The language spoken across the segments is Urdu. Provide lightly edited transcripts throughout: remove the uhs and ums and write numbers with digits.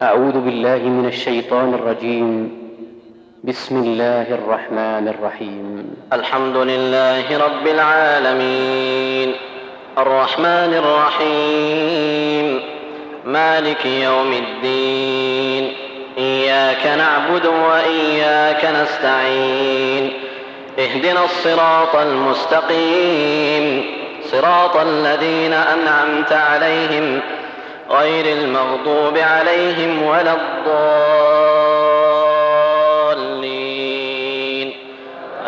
أعوذ بالله من الشيطان الرجيم. بسم الله الرحمن الرحيم. الحمد لله رب العالمين الرحمن الرحيم مالك يوم الدين إياك نعبد وإياك نستعين اهدنا الصراط المستقيم صراط الذين أنعمت عليهم غير المغضوب عليهم ولا الضالين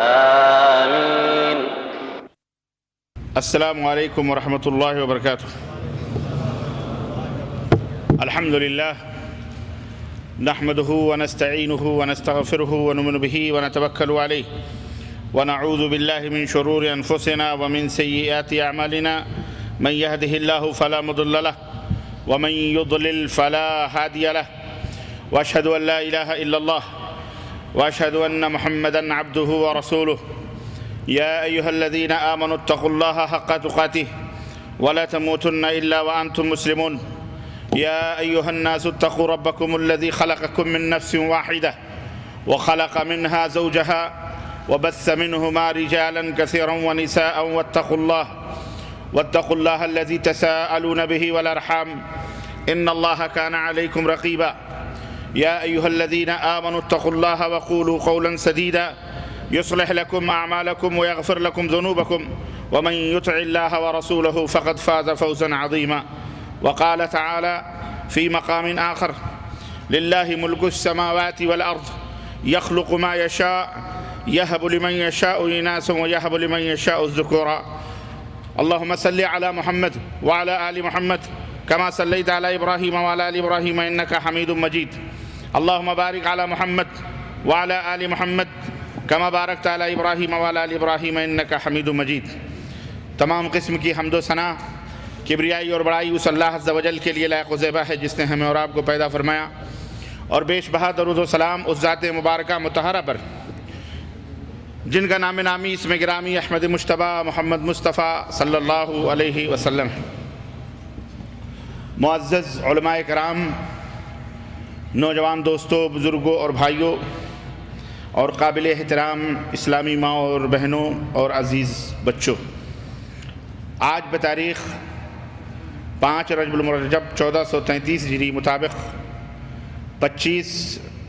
آمين. السلام عليكم ورحمة الله وبركاته. الحمد لله نحمده ونستعينه ونستغفره ونؤمن به ونتوكل عليه ونعوذ بالله من شرور أنفسنا ومن سيئات أعمالنا من يهده الله فلا مضل له ومن يضلل فلا هادي له وأشهد أن لا إله إلا الله وأشهد أن محمدًا عبده ورسوله. يا أيها الذين آمنوا اتقوا الله حق تقاته ولا تموتن إلا وأنتم مسلمون. يا أيها الناس اتقوا ربكم الذي خلقكم من نفس واحدة وخلق منها زوجها وبث منهما رجالا كثيرا ونساء واتقوا الله الذي تساءلون به والأرحام إن الله كان عليكم رقيبا. يا أيها الذين آمنوا اتقوا الله وقولوا قولا سديدا يصلح لكم أعمالكم ويغفر لكم ذنوبكم ومن يطع الله ورسوله فقد فاز فوزا عظيما. وقال تعالى في مقام آخر لله ملك السماوات والأرض يخلق ما يشاء يهب لمن يشاء إناثا ويهب لمن يشاء الذكورا. اللهم صل على محمد وعلى آل محمد كما صليت على إبراهيم وعلى آل إبراهيم إنك حميد مجيد. اللهم بارك على محمد وعلى آل محمد كما باركت على إبراهيم وعلى آل إبراهيم إنك حميد مجيد. تمام قسم کی حمد و ثنا کبریائی اور بڑائی اس اللہ عز و جل کے لیے لائق و زیبا ہے جس نے ہمیں اور آپ کو پیدا فرمایا، اور بیش بہا درود و سلام اس ذات مبارکہ مطہرہ پر جن کا نام نامی اسم گرامی احمد مجتبیٰ محمد مصطفیٰ صلی اللہ علیہ وسلم. معزز علماء کرام، نوجوان دوستوں، بزرگوں اور بھائیوں اور قابل احترام اسلامی ماں اور بہنوں اور عزیز بچوں، آج بتاریخ 5 رجب المرجب 1433 ہجری مطابق 25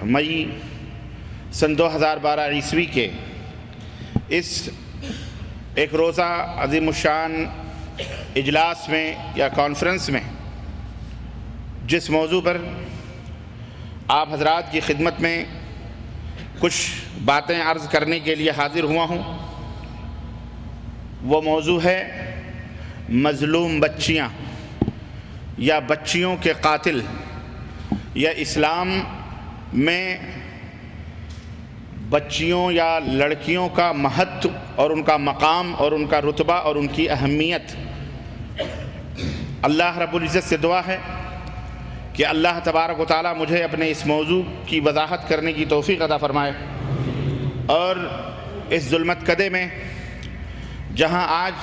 مئی سن 2012 عیسوی کے اس ایک روزہ عظیم الشان اجلاس میں یا کانفرنس میں جس موضوع پر آپ حضرات کی خدمت میں کچھ باتیں عرض کرنے کے لیے حاضر ہوا ہوں، وہ موضوع ہے مظلوم بچیاں یا بچیوں کے قاتل، یا اسلام میں بچیوں یا لڑکیوں کا مہتو اور ان کا مقام اور ان کا رتبہ اور ان کی اہمیت. اللہ رب العزت سے دعا ہے کہ اللہ تبارک و تعالیٰ مجھے اپنے اس موضوع کی وضاحت کرنے کی توفیق عطا فرمائے، اور اس ظلمت کدے میں جہاں آج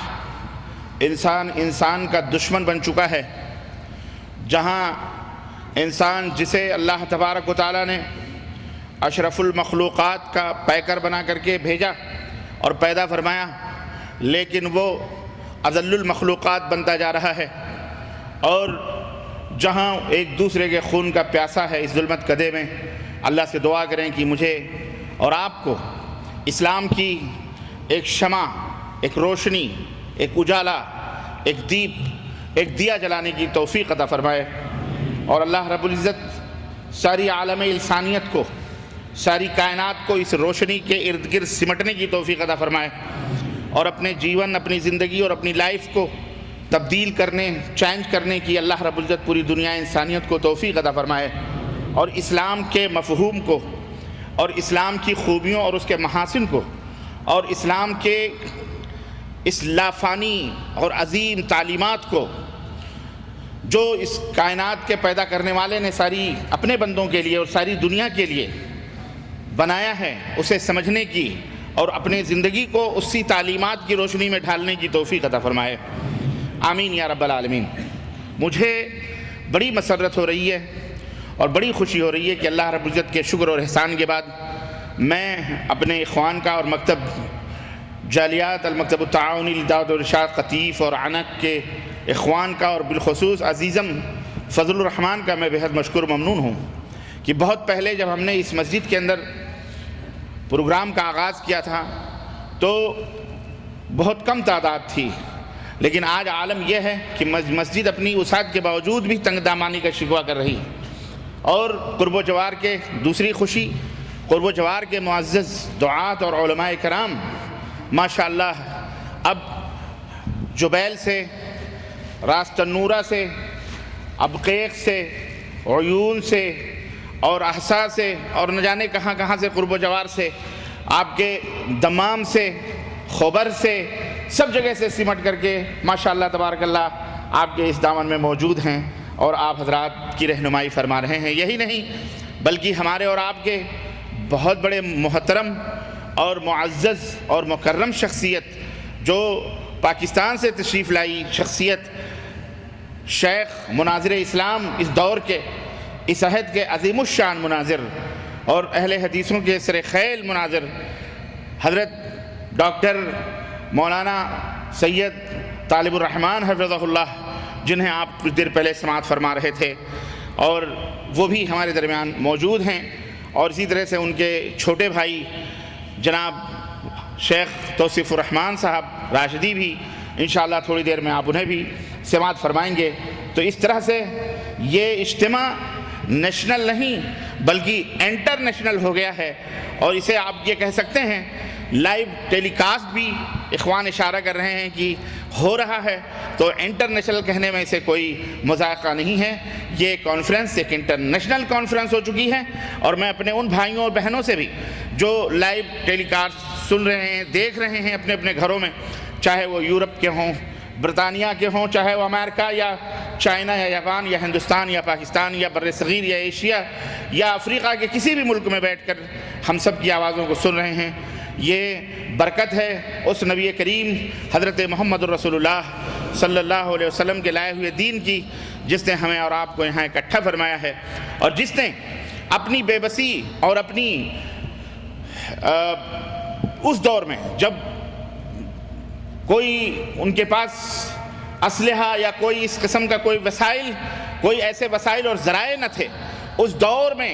انسان کا دشمن بن چکا ہے، جہاں انسان جسے اللہ تبارک و تعالیٰ نے اشرف المخلوقات کا پیکر بنا کر کے بھیجا اور پیدا فرمایا، لیکن وہ اذل المخلوقات بنتا جا رہا ہے، اور جہاں ایک دوسرے کے خون کا پیاسا ہے اس ظلمت کدے میں، اللہ سے دعا کریں کہ مجھے اور آپ کو اسلام کی ایک شمع، ایک روشنی، ایک اجالا، ایک دیپ، ایک دیا جلانے کی توفیق عطا فرمائے، اور اللہ رب العزت ساری عالم انسانیت کو، ساری کائنات کو اس روشنی کے ارد گرد سمٹنے کی توفیق عطا فرمائے، اور اپنے جیون، اپنی زندگی اور اپنی لائف کو تبدیل کرنے، چینج کرنے کی اللہ رب العزت پوری دنیا انسانیت کو توفیق عطا فرمائے، اور اسلام کے مفہوم کو اور اسلام کی خوبیوں اور اس کے محاسن کو اور اسلام کے اس لافانی اور عظیم تعلیمات کو جو اس کائنات کے پیدا کرنے والے نے ساری اپنے بندوں کے لیے اور ساری دنیا کے لیے بنایا ہے، اسے سمجھنے کی اور اپنے زندگی کو اسی تعلیمات کی روشنی میں ڈھالنے کی توفیق عطا فرمائے. آمین یا رب العالمین. مجھے بڑی مسرت ہو رہی ہے اور بڑی خوشی ہو رہی ہے کہ اللہ رب العزت کے شکر اور احسان کے بعد میں اپنے اخوان کا اور مکتب جالیات المکتب التعاونی للدعوت والارشاد قطیف اور عنق کے اخوان کا اور بالخصوص عزیزم فضل الرحمان کا میں بہت مشکور ممنون ہوں کہ بہت پہلے جب ہم نے اس مسجد کے اندر پروگرام کا آغاز کیا تھا تو بہت کم تعداد تھی، لیکن آج عالم یہ ہے کہ مسجد اپنی وسعت کے باوجود بھی تنگ دامانی کا شکوہ کر رہی، اور قرب و جوار کے دوسری خوشی، قرب و جوار کے معزز دعات اور علماء کرام ماشاءاللہ اب جبیل سے، راست النورہ سے، ابقیق سے، عیون سے اور احسا سے اور نہ جانے کہاں کہاں سے قرب و جوار سے، آپ کے دمام سے، خبر سے، سب جگہ سے سمٹ کر کے ماشاءاللہ تبارک اللہ آپ کے اس دامن میں موجود ہیں اور آپ حضرات کی رہنمائی فرما رہے ہیں۔ یہی نہیں بلکہ ہمارے اور آپ کے بہت بڑے محترم اور معزز اور مکرم شخصیت جو پاکستان سے تشریف لائی شخصیت، شیخ مناظر اسلام اس دور کے، اس عہد کے عظیم الشان مناظر اور اہل حدیثوں کے سر خیل مناظر حضرت ڈاکٹر مولانا سید طالب الرحمان حفظہ اللہ، جنہیں آپ کچھ دیر پہلے سماعت فرما رہے تھے، اور وہ بھی ہمارے درمیان موجود ہیں، اور اسی طرح سے ان کے چھوٹے بھائی جناب شیخ توصیف الرحمان صاحب راشدی بھی انشاءاللہ تھوڑی دیر میں آپ انہیں بھی سماعت فرمائیں گے۔ تو اس طرح سے یہ اجتماع نیشنل نہیں بلکہ انٹرنیشنل ہو گیا ہے، اور اسے آپ یہ کہہ سکتے ہیں لائیو ٹیلی کاسٹ بھی اخوان اشارہ کر رہے ہیں کہ ہو رہا ہے، تو انٹرنیشنل کہنے میں اسے کوئی مذائقہ نہیں ہے۔ یہ کانفرنس ایک انٹرنیشنل کانفرنس ہو چکی ہے، اور میں اپنے ان بھائیوں اور بہنوں سے بھی جو لائیو ٹیلی کاسٹ سن رہے ہیں، دیکھ رہے ہیں اپنے اپنے گھروں میں، چاہے وہ یورپ کے ہوں، برطانیہ کے ہوں، چاہے وہ امریکہ یا چائنا یا جاپان یا ہندوستان یا پاکستان یا بر صغیر یا ایشیا یا افریقہ کے کسی بھی ملک میں بیٹھ کر ہم سب کی آوازوں کو سن رہے ہیں، یہ برکت ہے اس نبی کریم حضرت محمد رسول اللہ صلی اللہ علیہ وسلم کے لائے ہوئے دین کی، جس نے ہمیں اور آپ کو یہاں اکٹھا فرمایا ہے، اور جس نے اپنی بے بسی اور اپنی اس دور میں جب کوئی ان کے پاس اسلحہ یا کوئی اس قسم کا کوئی ایسے وسائل اور ذرائع نہ تھے، اس دور میں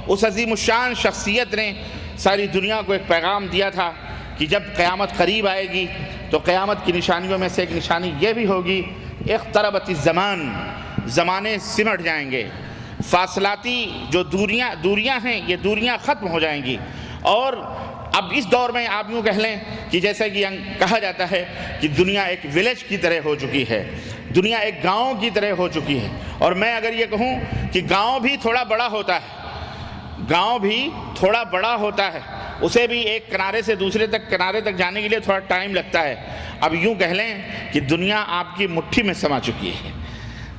اس عظیم الشان شخصیت نے ساری دنیا کو ایک پیغام دیا تھا کہ جب قیامت قریب آئے گی تو قیامت کی نشانیوں میں سے ایک نشانی یہ بھی ہوگی، اقتربت الزمان، زمانے سمٹ جائیں گے، فاصلاتی جو دوریاں ہیں یہ دوریاں ختم ہو جائیں گی، اور اب اس دور میں آپ یوں کہہ لیں کہ جیسا کہ کہا جاتا ہے کہ دنیا ایک ولیج کی طرح ہو چکی ہے، دنیا ایک گاؤں کی طرح ہو چکی ہے، اور میں اگر یہ کہوں کہ گاؤں بھی تھوڑا بڑا ہوتا ہے، گاؤں بھی تھوڑا بڑا ہوتا ہے، اسے بھی ایک کنارے سے دوسرے کنارے تک جانے کے لیے تھوڑا ٹائم لگتا ہے، اب یوں کہہ لیں کہ دنیا آپ کی مٹھی میں سما چکی ہے،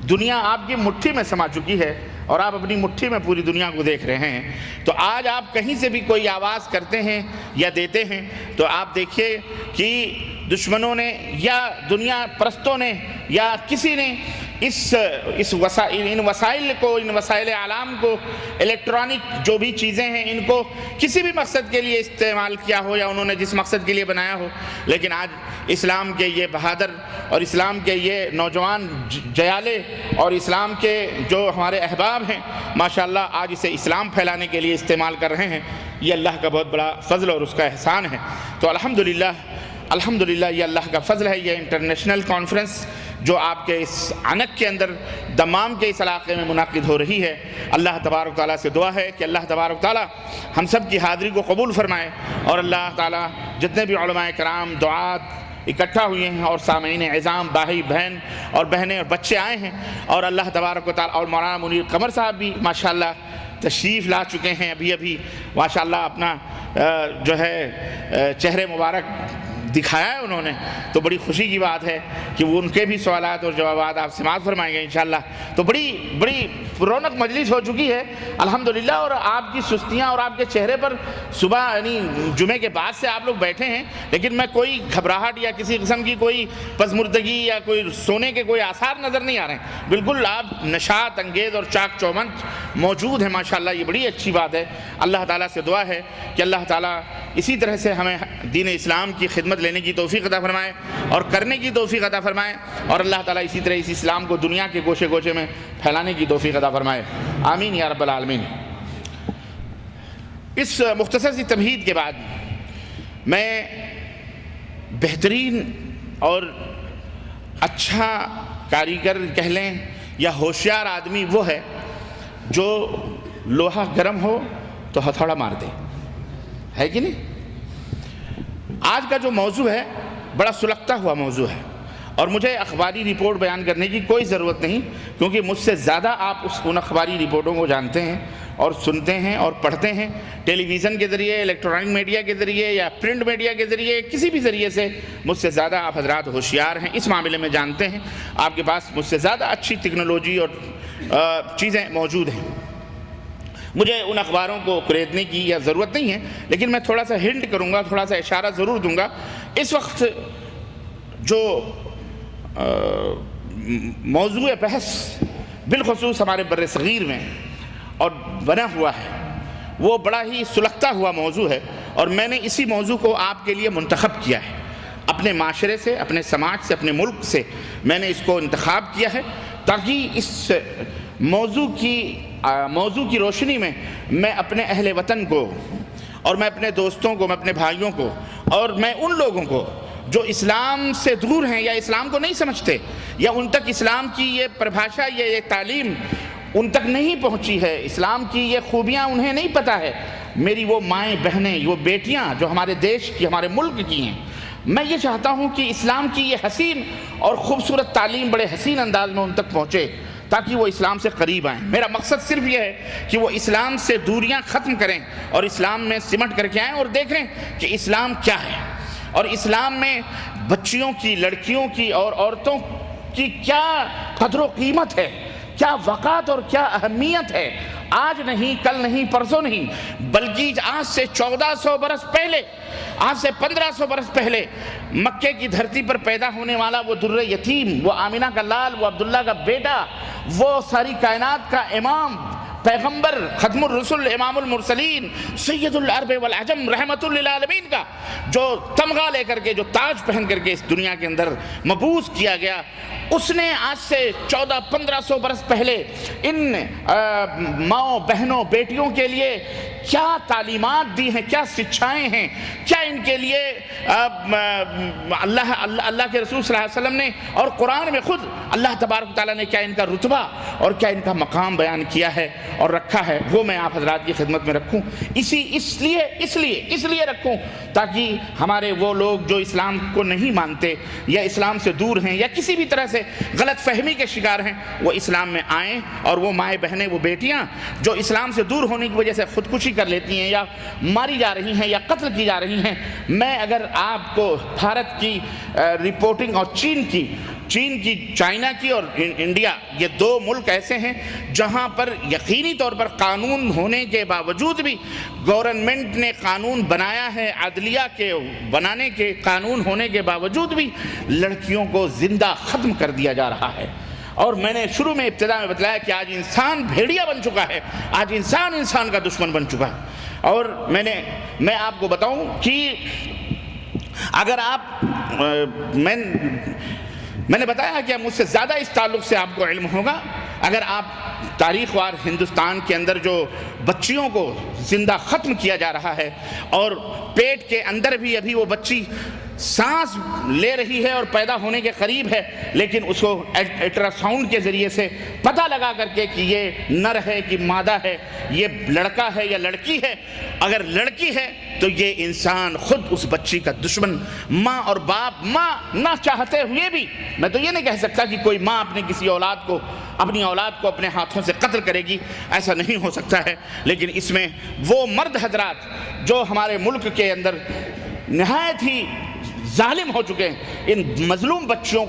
دنیا آپ کی مٹھی میں سما چکی ہے، اور آپ اپنی مٹھی میں پوری دنیا کو دیکھ رہے ہیں۔ تو آج آپ کہیں سے بھی کوئی آواز کرتے ہیں یا دیتے ہیں تو آپ دیکھیے کہ دشمنوں نے یا دنیا پرستوں نے یا کسی نے ان وسائل اعلام کو، الیکٹرانک جو بھی چیزیں ہیں، ان کو کسی بھی مقصد کے لیے استعمال کیا ہو یا انہوں نے جس مقصد کے لیے بنایا ہو، لیکن آج اسلام کے یہ بہادر اور اسلام کے یہ نوجوان جیالے اور اسلام کے جو ہمارے احباب ہیں ماشاءاللہ آج اسے اسلام پھیلانے کے لیے استعمال کر رہے ہیں، یہ اللہ کا بہت بڑا فضل اور اس کا احسان ہے۔ تو الحمدللہ یہ اللہ کا فضل ہے، یہ انٹرنیشنل کانفرنس جو آپ کے اس عنق کے اندر دمام کے اس علاقے میں منعقد ہو رہی ہے۔ اللہ تبارک تعالیٰ سے دعا ہے کہ اللہ تبارک تعالیٰ ہم سب کی حاضری کو قبول فرمائے، اور اللہ تعالیٰ جتنے بھی علماء کرام دعات اکٹھا ہوئے ہیں اور سامعین عظام بھائی بہن اور بہنیں اور بچے آئے ہیں، اور اللہ تبارک و تعالیٰ اور مولانا منیر قمر صاحب بھی ماشاءاللہ تشریف لا چکے ہیں ابھی ماشاءاللہ اپنا جو ہے چہرے مبارک دکھایا ہے انہوں نے تو بڑی خوشی کی بات ہے کہ وہ ان کے بھی سوالات اور جوابات آپ سماعت فرمائیں گے انشاءاللہ۔ تو بڑی رونق مجلس ہو چکی ہے الحمدللہ، اور آپ کی سستیاں اور آپ کے چہرے پر صبح یعنی جمعے کے بعد سے آپ لوگ بیٹھے ہیں، لیکن میں کوئی گھبراہٹ یا کسی قسم کی کوئی پسمردگی یا کوئی سونے کے کوئی آثار نظر نہیں آ رہے ہیں، بالکل آپ نشاط انگیز اور چاق چوبند موجود ہیں ماشاءاللہ، یہ بڑی اچھی بات ہے۔ اللہ تعالیٰ سے دعا ہے کہ اللہ تعالیٰ اسی طرح سے ہمیں دین اسلام کی خدمت لینے کی توفیق عطا فرمائے اور کرنے کی توفیق عطا فرمائے، اور اللہ تعالیٰ اسی طرح اس اسلام کو دنیا کے گوشے گوشے میں پھیلانے کی توفیق عطا فرمائے، آمین یا رب العالمین۔ اس مختصر سی تمہید کے بعد میں بہترین اور اچھا کاریگر کہہ لیں یا ہوشیار آدمی وہ ہے جو لوہا گرم ہو تو ہتھوڑا مار دے، ہے کہ نہیں؟ آج کا جو موضوع ہے بڑا سلگتا ہوا موضوع ہے، اور مجھے اخباری رپورٹ بیان کرنے کی کوئی ضرورت نہیں، کیونکہ مجھ سے زیادہ آپ ان اخباری رپورٹوں کو جانتے ہیں اور سنتے ہیں اور پڑھتے ہیں، ٹیلی ویژن کے ذریعے، الیکٹرانک میڈیا کے ذریعے یا پرنٹ میڈیا کے ذریعے، کسی بھی ذریعے سے مجھ سے زیادہ آپ حضرات ہوشیار ہیں، اس معاملے میں جانتے ہیں، آپ کے پاس مجھ سے زیادہ اچھی ٹیکنالوجی اور چیزیں موجود ہیں۔ مجھے ان اخباروں کو خریدنے کی یا ضرورت نہیں ہے، لیکن میں تھوڑا سا ہنٹ کروں گا، تھوڑا سا اشارہ ضرور دوں گا۔ اس وقت جو موضوع بحث بالخصوص ہمارے بر صغیر میں اور بنا ہوا ہے وہ بڑا ہی سلگتا ہوا موضوع ہے، اور میں نے اسی موضوع کو آپ کے لیے منتخب کیا ہے، اپنے معاشرے سے، اپنے سماج سے، اپنے ملک سے میں نے اس کو انتخاب کیا ہے، تاکہ اس موضوع کی روشنی میں میں اپنے اہل وطن کو اور میں اپنے دوستوں کو، میں اپنے بھائیوں کو اور میں ان لوگوں کو جو اسلام سے دور ہیں یا اسلام کو نہیں سمجھتے یا ان تک اسلام کی یہ پربھاشا یہ تعلیم ان تک نہیں پہنچی ہے، اسلام کی یہ خوبیاں انہیں نہیں پتہ ہے، میری وہ مائیں بہنیں، وہ بیٹیاں جو ہمارے دیش کی، ہمارے ملک کی ہیں، میں یہ چاہتا ہوں کہ اسلام کی یہ حسین اور خوبصورت تعلیم بڑے حسین انداز میں ان تک پہنچے تاکہ وہ اسلام سے قریب آئیں۔ میرا مقصد صرف یہ ہے کہ وہ اسلام سے دوریاں ختم کریں اور اسلام میں سمٹ کر کے آئیں اور دیکھیں کہ اسلام کیا ہے، اور اسلام میں بچیوں کی، لڑکیوں کی اور عورتوں کی کیا قدر و قیمت ہے، کیا وقار اور کیا اہمیت ہے، آج نہیں، کل نہیں، پرسوں نہیں، بلکہ آج سے 1400 برس پہلے، آج سے 1500 برس پہلے مکے کی دھرتی پر پیدا ہونے والا وہ در یتیم، وہ آمینہ کا لال، وہ عبداللہ کا بیٹا، وہ ساری کائنات کا امام، پیغمبر، ختم الرسل، امام المرسلین، سید العرب والعجم، رحمت للعالمین کا جو تمغہ لے کر کے، جو تاج پہن کر کے اس دنیا کے اندر مبعوث کیا گیا، اس نے آج سے 1400-1500 برس پہلے ان ماؤں، بہنوں، بیٹیوں کے لیے کیا تعلیمات دی ہیں، کیا شکشائیں ہیں، کیا ان کے لیے اللہ کے رسول صلی اللہ علیہ وسلم نے اور قرآن میں خود اللہ تبارک و تعالیٰ نے کیا ان کا رتبہ اور کیا ان کا مقام بیان کیا ہے اور رکھا ہے، وہ میں آپ حضرات کی خدمت میں رکھوں، اس لیے رکھوں تاکہ ہمارے وہ لوگ جو اسلام کو نہیں مانتے یا اسلام سے دور ہیں یا کسی بھی طرح سے غلط فہمی کے شکار ہیں، وہ اسلام میں آئیں، اور وہ مائیں بہنیں، وہ بیٹیاں جو اسلام سے دور ہونے کی وجہ سے خودکشی کر لیتی ہیں یا ماری جا رہی ہیں یا قتل کی جا رہی ہیں، میں اگر آپ کو بھارت کی رپورٹنگ اور چین کی، چائنا کی اور انڈیا، یہ دو ملک ایسے ہیں جہاں پر یقینی طور پر قانون ہونے کے باوجود بھی، گورنمنٹ نے قانون بنایا ہے، عدلیہ کے بنانے کے قانون ہونے کے باوجود بھی لڑکیوں کو زندہ ختم کر دیا جا رہا ہے۔ اور میں نے شروع میں ابتدا میں بتلایا کہ آج انسان بھیڑیا بن چکا ہے، آج انسان کا دشمن بن چکا ہے۔ اور میں آپ کو بتاؤں کہ اگر آپ میں نے بتایا کہ مجھ سے زیادہ اس تعلق سے آپ کو علم ہوگا، اگر آپ تاریخ وار ہندوستان کے اندر جو بچیوں کو زندہ ختم کیا جا رہا ہے اور پیٹ کے اندر بھی ابھی وہ بچی سانس لے رہی ہے اور پیدا ہونے کے قریب ہے، لیکن اس کو الٹرا ساؤنڈ کے ذریعے سے پتہ لگا کر کے کہ یہ نر ہے کہ مادہ ہے، یہ لڑکا ہے یا لڑکی ہے، اگر لڑکی ہے تو یہ انسان خود اس بچی کا دشمن، ماں اور باپ، ماں نہ چاہتے ہوئے بھی، میں تو یہ نہیں کہہ سکتا کہ کوئی ماں اپنی اپنی اولاد کو اپنے ہاتھوں سے قتل کرے گی، ایسا نہیں ہو سکتا ہے، لیکن اس میں وہ مرد حضرات جو ہمارے ملک کے اندر نہایت ہی ظالم ہو چکے ہیں، ان مظلوم بچیوں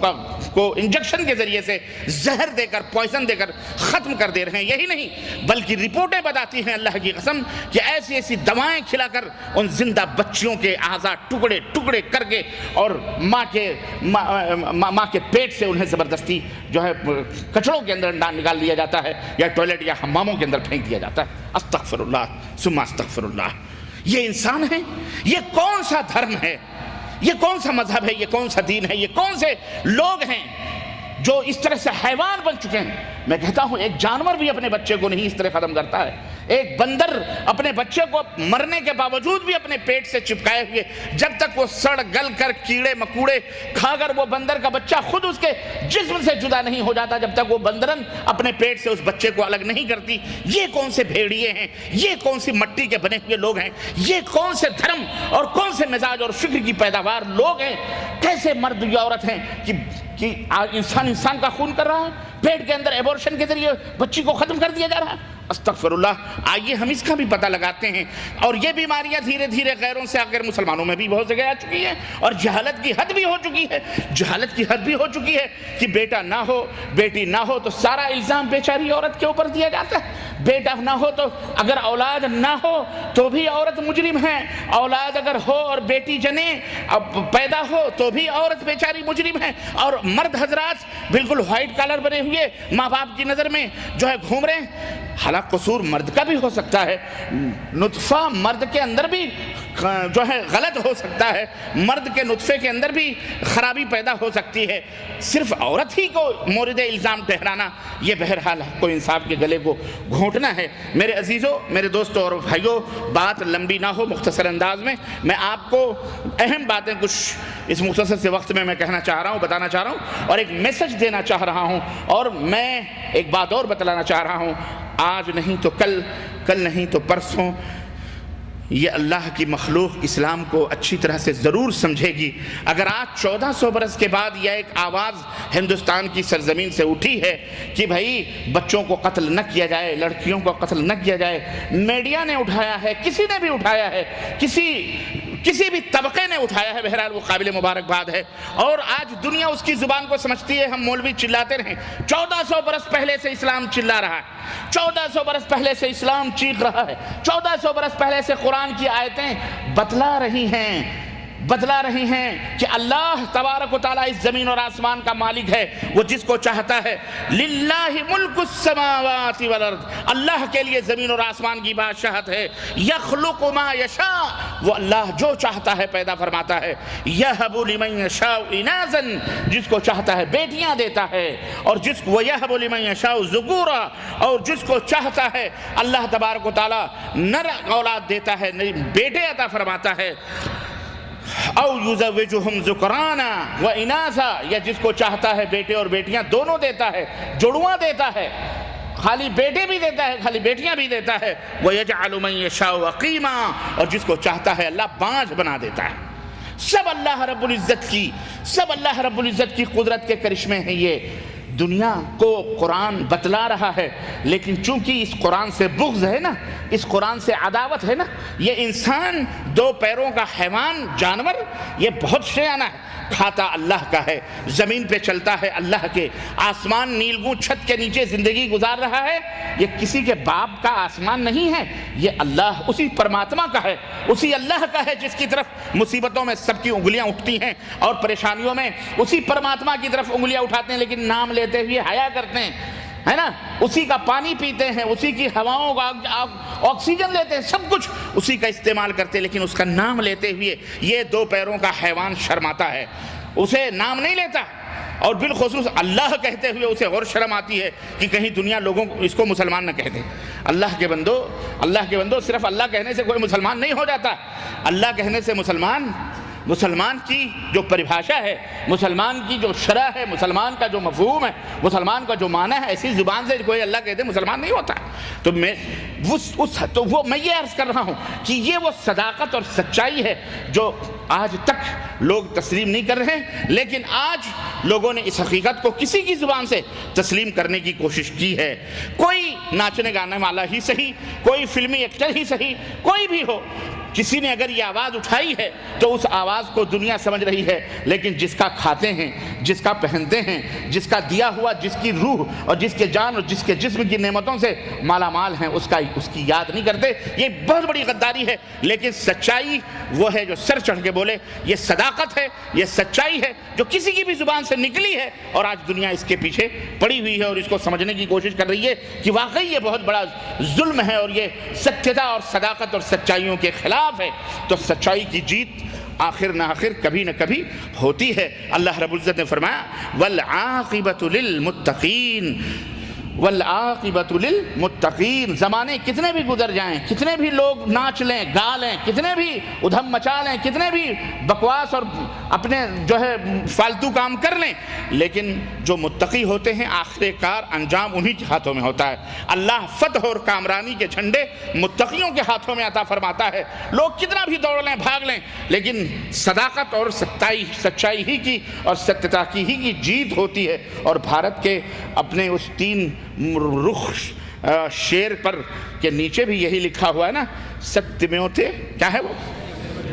کو انجیکشن کے ذریعے سے زہر دے کر، پوائزن دے کر ختم کر دے رہے ہیں۔ یہی نہیں بلکہ رپورٹیں بتاتی ہیں اللہ کی قسم کہ ایسی ایسی دوائیں کھلا کر ان زندہ بچیوں کے اعضاء ٹکڑے ٹکڑے کر کے اور ماں کے پیٹ سے انہیں زبردستی جو ہے کچڑوں کے اندر نکال دیا جاتا ہے، یا ٹوائلٹ یا حماموں کے اندر پھینک دیا جاتا ہے۔ استغفر اللہ ثم استغفر اللہ۔ یہ انسان ہے؟ یہ کون سا دھرم ہے؟ یہ کون سا مذہب ہے؟ یہ کون سا دین ہے؟ یہ کون سے لوگ ہیں جو اس طرح سے حیوان بن چکے ہیں؟ میں کہتا ہوں ایک جانور بھی اپنے بچے کو نہیں اس طرح ختم کرتا ہے۔ ایک بندر اپنے بچے کو مرنے کے باوجود بھی اپنے پیٹ سے چپکائے ہوئے، جب تک وہ سڑ گل کر کیڑے مکوڑے کھا کر وہ بندر کا بچہ خود اس کے جسم سے جدا نہیں ہو جاتا، جب تک وہ بندرن اپنے پیٹ سے اس بچے کو الگ نہیں کرتی۔ یہ کون سے بھیڑیے ہیں؟ یہ کون سی مٹی کے بنے ہوئے لوگ ہیں؟ یہ کون سے دھرم اور کون سے مزاج اور فکر کی پیداوار لوگ ہیں؟ کیسے مرد یا عورت ہیں کہ انسان کا خون کر رہا ہے، پیٹ کے اندر ایبورشن کے ذریعے بچی کو ختم کر دیا جا رہا ہے؟ استغفر اللہ۔ آئیے ہم اس کا بھی پتہ لگاتے ہیں۔ اور یہ بیماریاں دھیرے دھیرے غیروں سے آ کر مسلمانوں میں بھی بہت جگہ آ چکی ہیں، اور جہالت کی حد بھی ہو چکی ہے۔ جہالت کی حد بھی ہو چکی ہے کہ بیٹا نہ ہو، بیٹی نہ ہو تو سارا الزام بیچاری عورت کے اوپر دیا جاتا ہے۔ بیٹا نہ ہو تو اگر اولاد نہ ہو تو بھی عورت مجرم ہے، اولاد اگر ہو اور بیٹی جنے پیدا ہو تو بھی عورت بیچاری مجرم ہے، اور مرد حضرات بالکل وائٹ کالر بنے ہوئے ماں باپ کی نظر میں جو ہے گھوم رہے ہیں۔ حالانکہ قصور مرد کا بھی ہو سکتا ہے، نطفہ مرد کے اندر بھی جو ہے غلط ہو سکتا ہے، مرد کے نطفے کے اندر بھی خرابی پیدا ہو سکتی ہے۔ صرف عورت ہی کو مورد الزام ٹھہرانا یہ بہرحال حق و انصاف کے گلے کو گھونٹنا ہے۔ میرے عزیزوں، میرے دوستوں اور بھائیوں، بات لمبی نہ ہو، مختصر انداز میں آپ کو اہم باتیں کچھ اس مختصر سے وقت میں کہنا چاہ رہا ہوں، بتانا چاہ رہا ہوں، اور ایک میسج دینا چاہ رہا ہوں، اور میں ایک بات اور بتلانا چاہ رہا ہوں۔ آج نہیں تو کل، کل نہیں تو پرسوں یہ اللہ کی مخلوق اسلام کو اچھی طرح سے ضرور سمجھے گی۔ اگر آج 1400 برس کے بعد یہ ایک آواز ہندوستان کی سرزمین سے اٹھی ہے کہ بھائی بچوں کو قتل نہ کیا جائے، لڑکیوں کو قتل نہ کیا جائے، میڈیا نے اٹھایا ہے، کسی نے بھی اٹھایا ہے، کسی بھی طبقے نے اٹھایا ہے، بہرحال وہ قابل مبارکباد ہے، اور آج دنیا اس کی زبان کو سمجھتی ہے۔ ہم مولوی چلاتے رہیں، 1400 برس پہلے سے اسلام چلا رہا ہے، 1400 برس پہلے سے اسلام چیخ رہا ہے، 1400 برس پہلے سے قرآن کی آیتیں بتلا رہی ہیں کہ اللہ تبارک و تعالیٰ اس زمین اور آسمان کا مالک ہے، وہ جس کو چاہتا ہے۔ للہ ملک السماوات والارض، اللہ کے لیے زمین اور آسمان کی بادشاہت ہے۔ یخلق ما یشاء، وہ اللہ جو چاہتا ہے پیدا فرماتا ہے۔ یہب لمن یشاء اناثا، جس کو چاہتا ہے بیٹیاں دیتا ہے، اور ویہب لمن یشاء ذکورا، اور جس کو چاہتا ہے اللہ تبارک و تعالیٰ نر اولاد دیتا ہے، بیٹے عطا فرماتا ہے۔ او یزوجہم ذکرانا و اناثا، یا جس کو چاہتا ہے بیٹے اور بیٹیاں دونوں دیتا ہے، جڑواں دیتا ہے، خالی بیٹے بھی دیتا ہے، خالی بیٹیاں بھی دیتا ہے۔ وَيَجْعَلُ مَن يَشَاءُ عَقِيمًا، اور جس کو چاہتا ہے اللہ بانجھ بنا دیتا ہے۔ سب اللہ رب العزت کی قدرت کے کرشمے ہیں۔ یہ دنیا کو قرآن بتلا رہا ہے، لیکن چونکہ اس قرآن سے بغض ہے نا، اس قرآن سے عداوت ہے نا، یہ انسان دو پیروں کا حیوان جانور یہ بہت شیانہ ہے، کھاتا اللہ کا ہے، زمین پہ چلتا ہے اللہ کے، آسمان نیلگوں چھت کے نیچے زندگی گزار رہا ہے۔ یہ کسی کے باپ کا آسمان نہیں ہے، یہ اللہ اسی پرماتما کا ہے، اسی اللہ کا ہے جس کی طرف مصیبتوں میں سب کی انگلیاں اٹھتی ہیں، اور پریشانیوں میں اسی پرماتما کی طرف انگلیاں اٹھاتے ہیں، لیکن نام لیتے ہوئے حیا کرتے ہیں، ہے نا، اسی کا پانی پیتے ہیں، اسی کی ہواؤں کا آکسیجن لیتے ہیں، سب کچھ اسی کا استعمال کرتے ہیں، لیکن اس کا نام لیتے ہوئے یہ دو پیروں کا حیوان شرماتا ہے، اسے نام نہیں لیتا، اور بالخصوص اللہ کہتے ہوئے اسے اور شرم آتی ہے کہ کہیں دنیا لوگوں کو اس کو مسلمان نہ کہہ دے۔ اللہ کے بندو، صرف اللہ کہنے سے کوئی مسلمان نہیں ہو جاتا۔ اللہ کہنے سے مسلمان کی جو پریبھاشا ہے، مسلمان کی جو شرح ہے، مسلمان کا جو مفہوم ہے، مسلمان کا جو معنی ہے، ایسی زبان سے کوئی اللہ کہتے مسلمان نہیں ہوتا۔ تو میں یہ عرض کر رہا ہوں کہ یہ وہ صداقت اور سچائی ہے جو آج تک لوگ تسلیم نہیں کر رہے ہیں، لیکن آج لوگوں نے اس حقیقت کو کسی کی زبان سے تسلیم کرنے کی کوشش کی ہے۔ کوئی ناچنے گانے والا ہی صحیح، کوئی فلمی ایکٹر ہی صحیح، کوئی بھی ہو، کسی نے اگر یہ آواز اٹھائی ہے تو اس آواز کو دنیا سمجھ رہی ہے، لیکن جس کا کھاتے ہیں، جس کا پہنتے ہیں، جس کا دیا ہوا، جس کی روح اور جس کے جان اور جس کے جسم کی نعمتوں سے مالا مال ہیں، اس کی یاد نہیں کرتے۔ یہ بہت بڑی غداری ہے، لیکن سچائی وہ ہے جو سر چڑھ کے بولے۔ یہ صداقت ہے، یہ سچائی ہے جو کسی کی بھی زبان سے نکلی ہے، اور آج دنیا اس کے پیچھے پڑی ہوئی ہے اور اس کو سمجھنے کی کوشش کر رہی ہے کہ واقعی یہ بہت بڑا ظلم ہے اور یہ ستیہ اور صداقت اور سچائیوں کے خلاف ہے۔ تو سچائی کی جیت آخر نہ آخر کبھی نہ کبھی ہوتی ہے۔ اللہ رب العزت نے فرمایا والعاقبۃ للمتقین، والعاقبۃ للمتقین۔ زمانے کتنے بھی گزر جائیں، کتنے بھی لوگ ناچ لیں گا لیں، کتنے بھی ادھم مچا لیں، کتنے بھی بکواس اور اپنے جو ہے فالتو کام کر لیں، لیکن جو متقی ہوتے ہیں آخر کار انجام انہی کے ہاتھوں میں ہوتا ہے۔ اللہ فتح اور کامرانی کے جھنڈے متقیوں کے ہاتھوں میں عطا فرماتا ہے۔ لوگ کتنا بھی دوڑ لیں بھاگ لیں، لیکن صداقت اور سچائی ہی کی اور ستیہ ہی کی جیت ہوتی ہے۔ اور بھارت کے اپنے اس 3 رخ شیر پر کے نیچے بھی یہی لکھا ہوا ہے نا، ستیمیوتے، کیا ہے وہ؟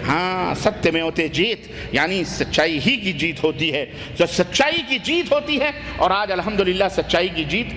ہاں، ستیمیوتے جیت، یعنی سچائی ہی کی جیت ہوتی ہے۔ تو سچائی کی جیت ہوتی ہے، اور آج الحمدللہ سچائی کی جیت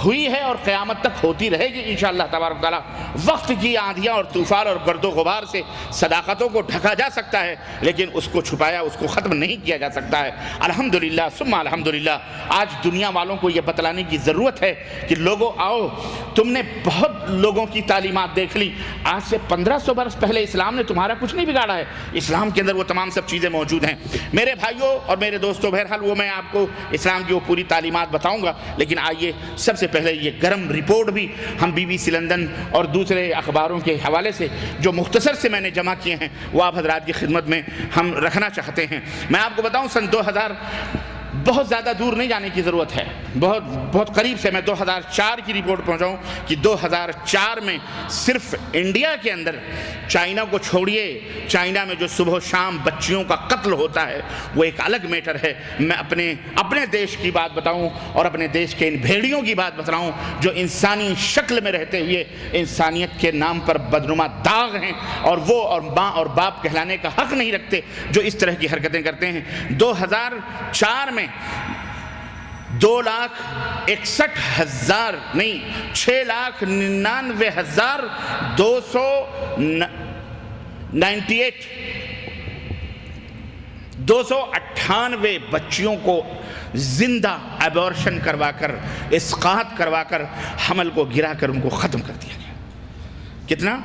ہوئی ہے اور قیامت تک ہوتی رہے گی انشاءاللہ تبارک تعالیٰ۔ وقت کی آندھیاں اور طوفان اور گرد و غبار سے صداقتوں کو ڈھکا جا سکتا ہے، لیکن اس کو چھپایا، اس کو ختم نہیں کیا جا سکتا ہے۔ الحمدللہ ثم الحمدللہ آج دنیا والوں کو یہ بتلانے کی ضرورت ہے کہ لوگوں آؤ، تم نے بہت لوگوں کی تعلیمات دیکھ لی، آج سے 1500 برس پہلے اسلام نے تمہارا کچھ نہیں بگاڑا ہے۔ اسلام کے اندر وہ تمام سب چیزیں موجود ہیں۔ میرے بھائیوں اور میرے دوستوں، بہرحال وہ میں آپ کو اسلام کی وہ پوری تعلیمات بتاؤں گا، لیکن آئیے سب سے پہلے یہ گرم رپورٹ بھی ہم BBC لندن اور دوسرے اخباروں کے حوالے سے جو مختصر سے میں نے جمع کیے ہیں وہ آپ حضرات کی خدمت میں ہم رکھنا چاہتے ہیں۔ میں آپ کو بتاؤں سن 2000 بہت زیادہ دور نہیں جانے کی ضرورت ہے، بہت قریب سے میں 2004 کی رپورٹ پہنچاؤں کہ 2004 میں صرف انڈیا کے اندر، چائنا کو چھوڑیے، چائنا میں جو صبح و شام بچیوں کا قتل ہوتا ہے وہ ایک الگ میٹر ہے۔ میں اپنے دیش کی بات بتاؤں اور اپنے دیش کے ان بھیڑیوں کی بات بتاؤں جو انسانی شکل میں رہتے ہوئے انسانیت کے نام پر بدنما داغ ہیں، اور وہ اور ماں اور باپ کہلانے کا حق نہیں رکھتے، جو اس طرح کی حرکتیں کرتے ہیں۔ 2004 میں 2,61,000 نہیں 6,99,298 بچیوں کو زندہ ایبورشن کروا کر، اسقاط کروا کر، حمل کو گرا کر ان کو ختم کر دیا گیا۔ کتنا؟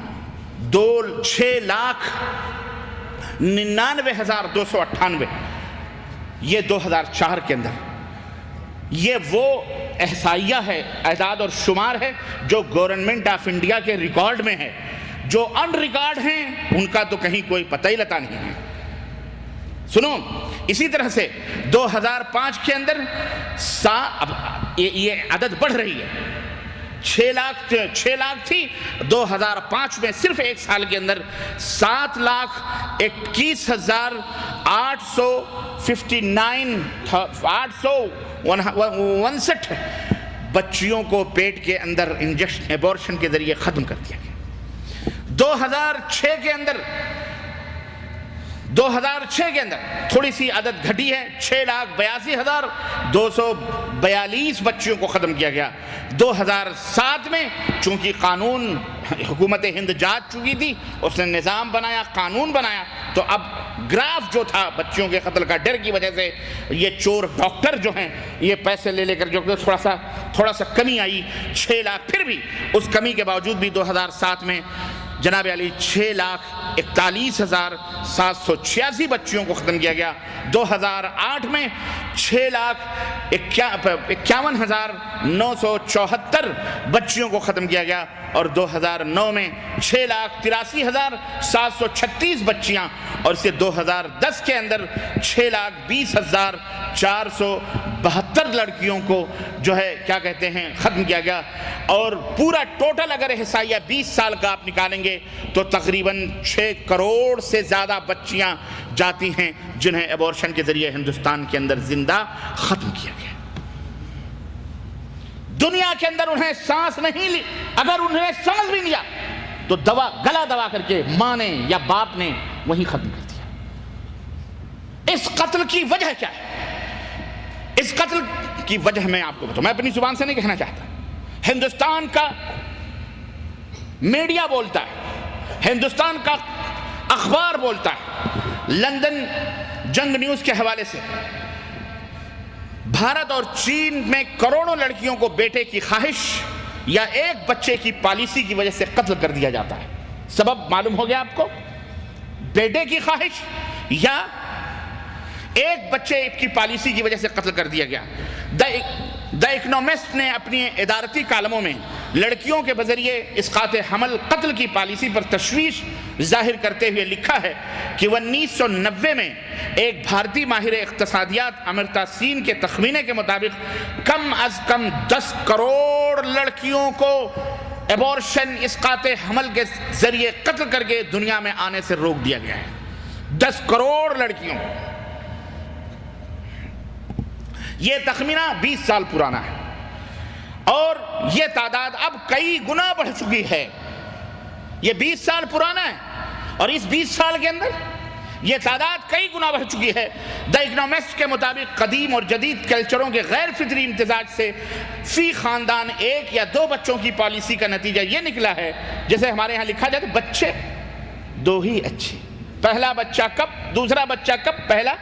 6,99,298۔ یہ 2004 کے اندر۔ یہ وہ احصائیہ ہے، اعداد اور شمار ہے جو گورنمنٹ آف انڈیا کے ریکارڈ میں ہے۔ جو ان ریکارڈ ہیں ان کا تو کہیں کوئی پتہ ہی لتا نہیں ہے۔ سنو، اسی طرح سے 2005 کے اندر یہ عدد بڑھ رہی ہے، 6 لاکھ تھی، 2005 میں صرف ایک سال کے اندر 7,21,859 بچیوں کو پیٹ کے اندر انجیکشن ایبورشن کے ذریعے ختم کر دیا گیا۔ 2006 کے اندر تھوڑی سی عدد گھٹی ہے، 6,82,242 بچیوں کو ختم کیا گیا۔ 2007 میں چونکہ قانون حکومت ہند جاگ چکی تھی، اس نے نظام بنایا، قانون بنایا، تو اب گراف جو تھا بچیوں کے قتل کا ڈر کی وجہ سے یہ چور ڈاکٹر جو ہیں یہ پیسے لے کر جو تھوڑا سا کمی آئی، 6 لاکھ۔ پھر بھی اس کمی کے باوجود بھی 2007 میں جناب علی 6,41,786 بچیوں کو ختم کیا گیا۔ 2008 میں 6,51,974 بچیوں کو ختم کیا گیا، اور 2009 میں 6,83,736 بچیاں، اور اسے 2010 کے اندر 6,20,472 لڑکیوں کو جو ہے کیا کہتے ہیں ختم کیا گیا۔ اور پورا ٹوٹل اگر احصائیہ 20 سال کا آپ نکالیں گے تو تقریباً 6 کروڑ سے زیادہ بچیاں جاتی ہیں جنہیں ایبورشن کے ذریعے ہندوستان کے اندر زندہ ختم کیا گیا۔ دنیا کے اندر انہیں سانس نہیں لی، اگر انہیں سانس بھی لیا تو گلا دبا کر کے ماں نے یا باپ نے وہیں ختم کر دیا۔ اس قتل کی وجہ کیا ہے؟ اس قتل کی وجہ میں آپ کو بتاؤں، میں اپنی زبان سے نہیں کہنا چاہتا، ہندوستان کا میڈیا بولتا ہے، ہندوستان کا اخبار بولتا ہے، لندن جنگ نیوز کے حوالے سے بھارت اور چین میں کروڑوں لڑکیوں کو بیٹے کی خواہش یا ایک بچے کی پالیسی کی وجہ سے قتل کر دیا جاتا ہے۔ سبب معلوم ہو گیا آپ کو؟ بیٹے کی خواہش یا ایک بچے کی پالیسی کی وجہ سے قتل کر دیا گیا۔ دی اکنومسٹ نے اپنی ادارتی کالموں میں لڑکیوں کے بذریعے اسقاط حمل قتل کی پالیسی پر تشویش ظاہر کرتے ہوئے لکھا ہے کہ 1990 میں ایک بھارتی ماہر اقتصادیات امرتا سین کے تخمینے کے مطابق کم از کم 10 کروڑ لڑکیوں کو ایبورشن اسقاط حمل کے ذریعے قتل کر کے دنیا میں آنے سے روک دیا گیا ہے۔ 10 کروڑ لڑکیوں۔ یہ تخمینہ 20 سال پرانا ہے اور یہ تعداد اب کئی گنا بڑھ چکی ہے۔ یہ 20 سال پرانا ہے اور اس 20 سال کے اندر یہ تعداد کئی گنا بڑھ چکی ہے۔ دی اکنومسٹ کے مطابق قدیم اور جدید کلچروں کے غیر فطری امتزاج سے فی خاندان 1 یا 2 بچوں کی پالیسی کا نتیجہ یہ نکلا ہے، جیسے ہمارے ہاں لکھا جاتا ہے بچے 2 ہی اچھے۔ پہلا بچہ کب، دوسرا بچہ کب، پہلا